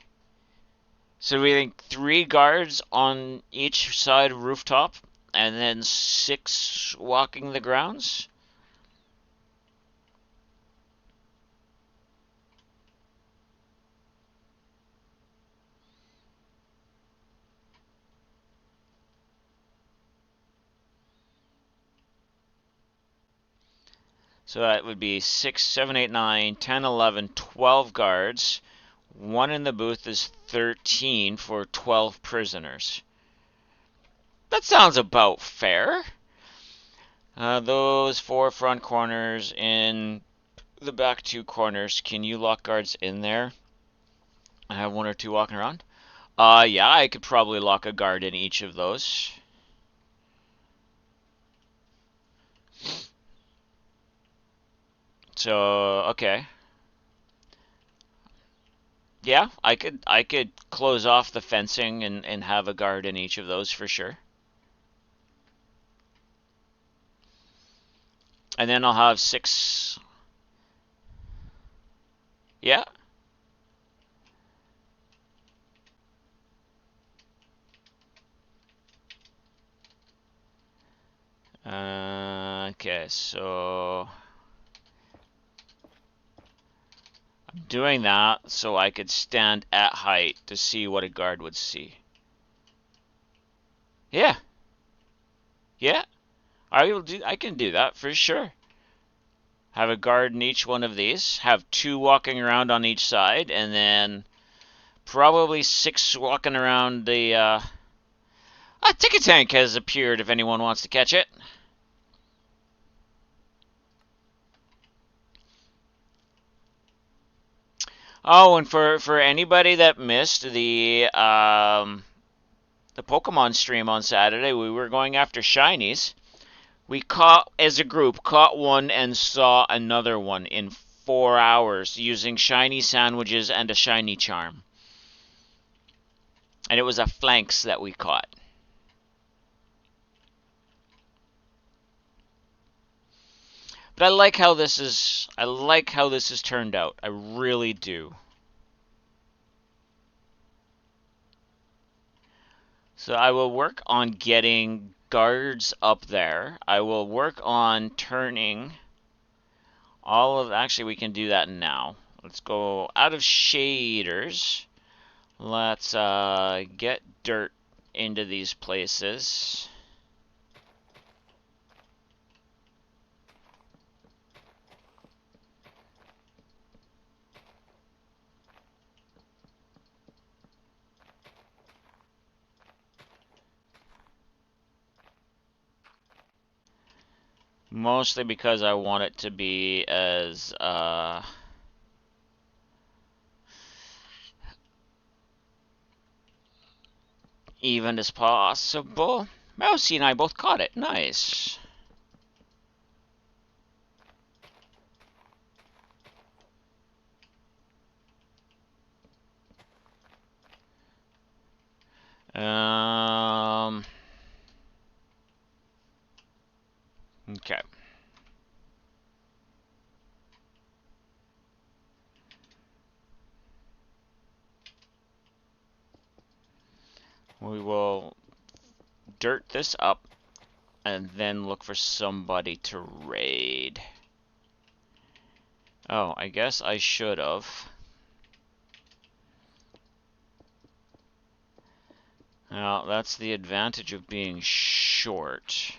So we think 3 guards on each side rooftop, and then 6 walking the grounds. So that would be 6, 7, 8, 9, 10, 11, 12 guards. 1 in the booth is 13 for 12 prisoners. That sounds about fair. Those 4 front corners in the back 2 corners, can you lock guards in there? I have 1 or 2 walking around. Yeah, I could probably lock a guard in each of those. So, okay. Yeah, I could close off the fencing and have a guard in each of those for sure. And then I'll have 6. Yeah. Okay, so I'm doing that so I could stand at height to see what a guard would see. Yeah. Yeah. I can do that for sure. Have a guard in each one of these, have 2 walking around on each side, and then probably 6 walking around the a ticket tank has appeared if anyone wants to catch it. Oh, and for anybody that missed the Pokemon stream on Saturday, we were going after shinies. We caught, as a group, caught one and saw another one in 4 hours using shiny sandwiches and a shiny charm. And it was a flanks that we caught. But I like how this has turned out. I really do. So I will work on getting guards up there. I will work on turning all of, actually we can do that now. Let's go out of shaders. Let's get dirt into these places. Mostly because I want it to be as even as possible. Mousy and I both caught it. Nice. Um, We will dirt this up and then look for somebody to raid. Oh, I guess I should have. Now, that's the advantage of being short.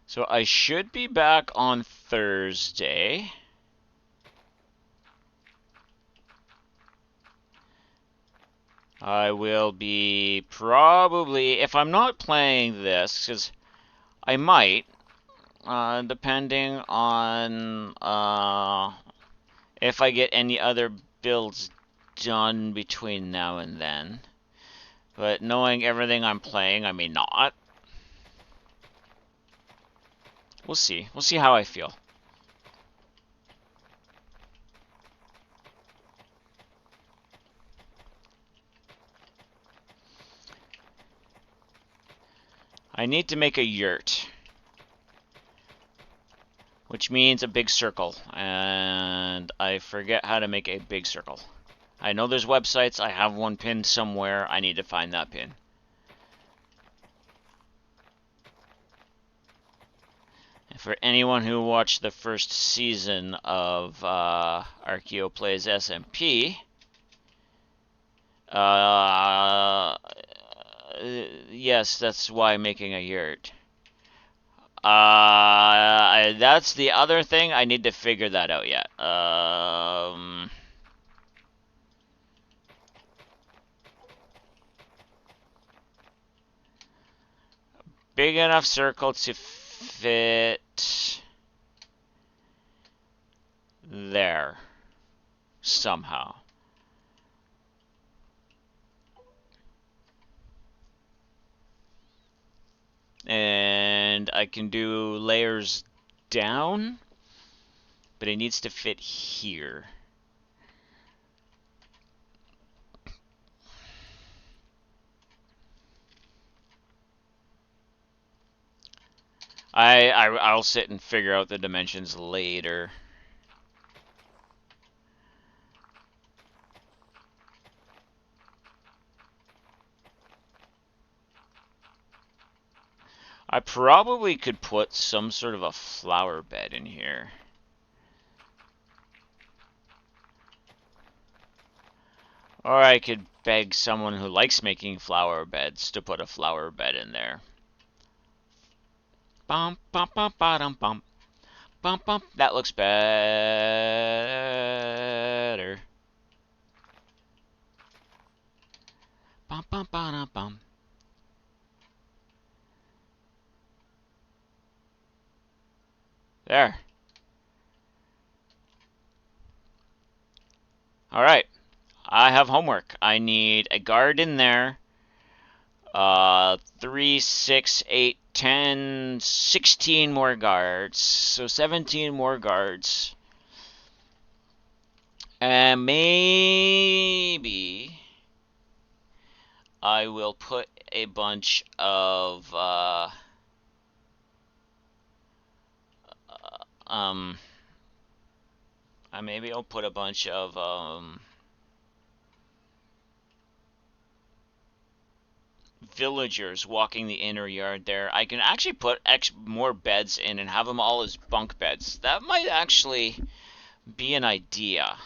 So I should be back on Thursday. I will be probably, if I'm not playing this, because I might, depending on if I get any other builds done between now and then. But knowing everything I'm playing, I may not. We'll see. We'll see how I feel. I need to make a yurt, which means a big circle, and I forget how to make a big circle. I know there's websites. I have one pinned somewhere. I need to find that pin. For anyone who watched the first season of Archeo Plays SMP, yes, that's why I'm making a yurt. That's the other thing. I need to figure that out yet. Big enough circle to fit there somehow. And I can do layers down, but it needs to fit here. I'll sit and figure out the dimensions later. I probably could put some sort of a flower bed in here. Or I could beg someone who likes making flower beds to put a flower bed in there. Bum bum bum bum bum bum bum. That looks better. Bum bum bum bum. There. All right. I have homework. I need a guard in there. 3, 6, 8, 10, 16 more guards. So 17 more guards. And maybe I will put a bunch of maybe I'll put a bunch of villagers walking the inner yard there. I can actually put more beds in and have them all as bunk beds. That might actually be an idea.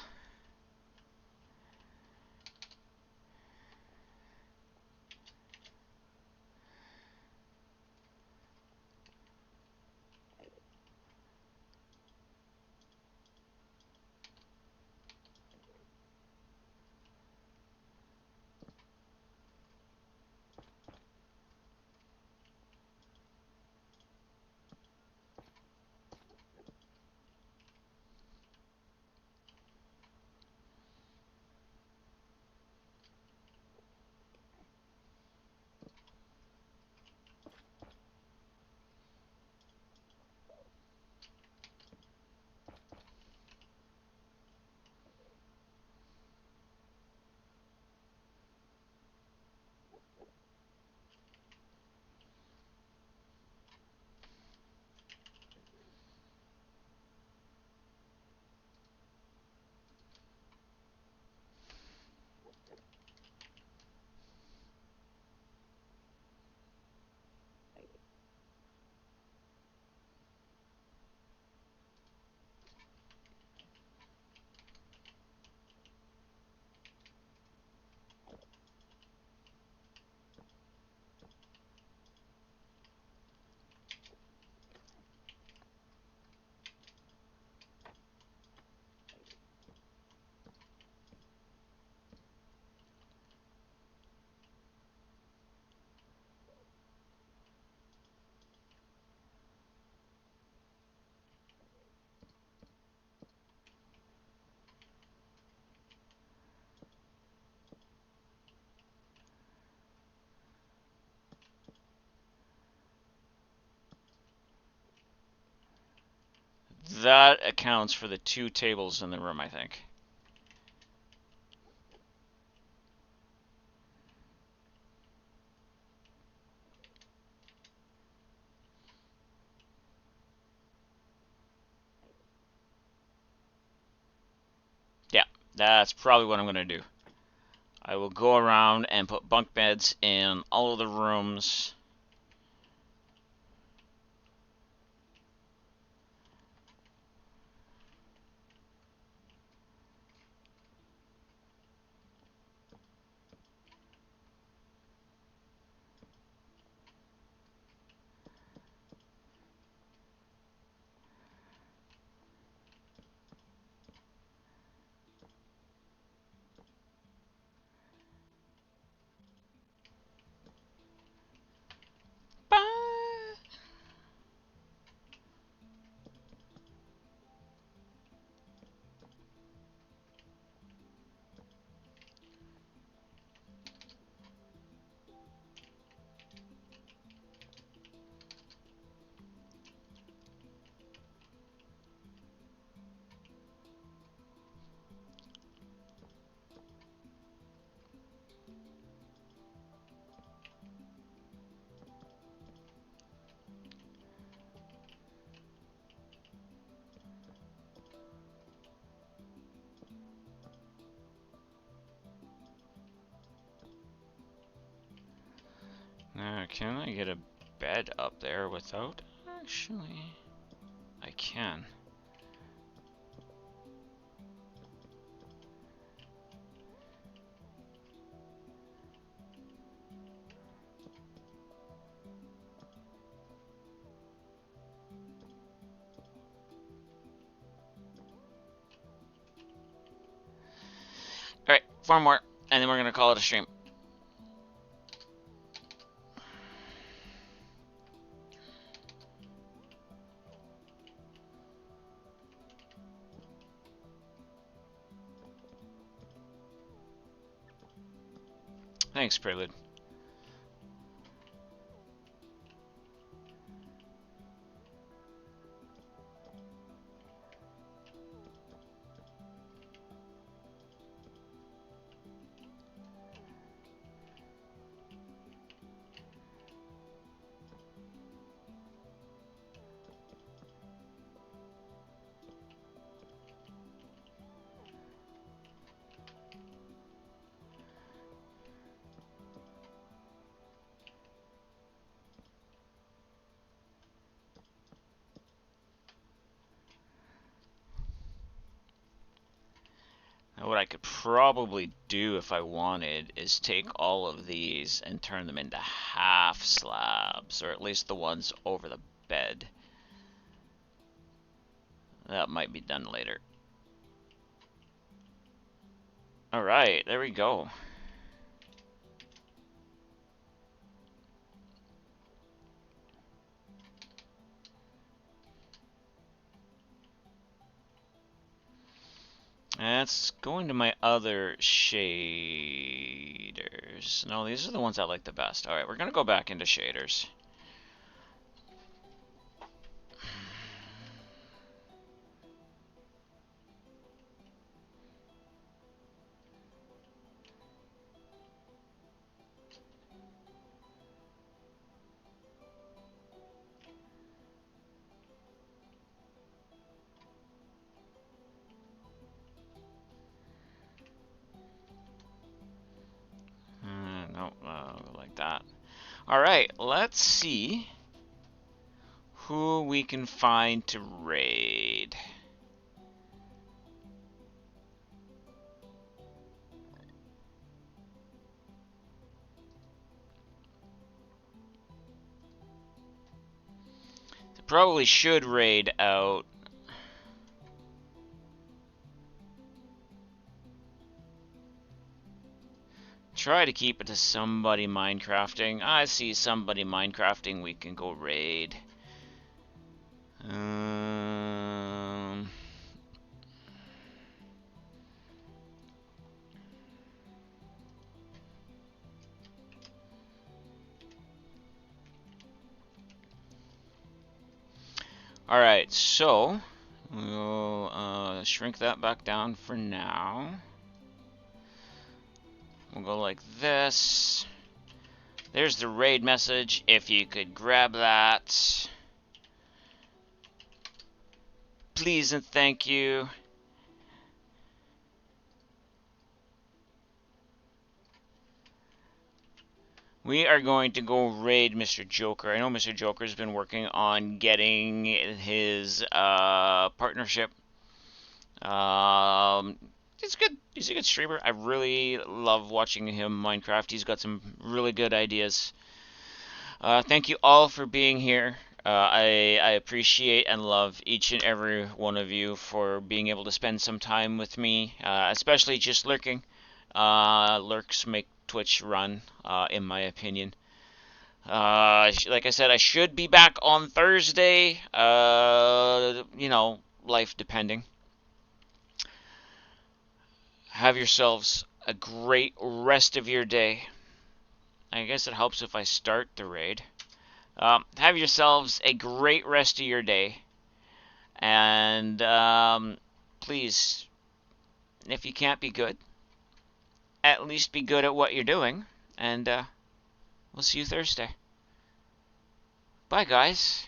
That accounts for the 2 tables in the room, I think. Yeah, that's probably what I'm going to do. I will go around and put bunk beds in all of the rooms. Bye. Now, can I get a bed up there without? Actually, I can. Alright, 4 more, and then we're going to call it a stream. Thanks, Prelude. Now, what I could probably do if I wanted is take all of these and turn them into half slabs, or at least the ones over the bed. That might be done later. Alright, there we go. That's going to my other shaders. No, these are the ones I like the best. Alright, we're going to go back into shaders. No, like that. Alright, let's see who we can find to raid. Probably should raid out. Try to keep it to somebody Minecrafting. I see somebody Minecrafting, we can go raid. Alright, so We'll shrink that back down for now. We'll go like this. There's the raid message. If you could grab that. Please and thank you. We are going to go raid Mr. Joker. I know Mr. Joker's been working on getting his partnership. It's good. He's a good streamer. I really love watching him Minecraft. He's got some really good ideas. Thank you all for being here. I appreciate and love each and every one of you for being able to spend some time with me, especially just lurking. Lurks make Twitch run, in my opinion. Like I said, I should be back on Thursday. Life depending. Have yourselves a great rest of your day. I guess it helps if I start the raid. Have yourselves a great rest of your day. And please, if you can't be good, at least be good at what you're doing. And we'll see you Thursday. Bye, guys.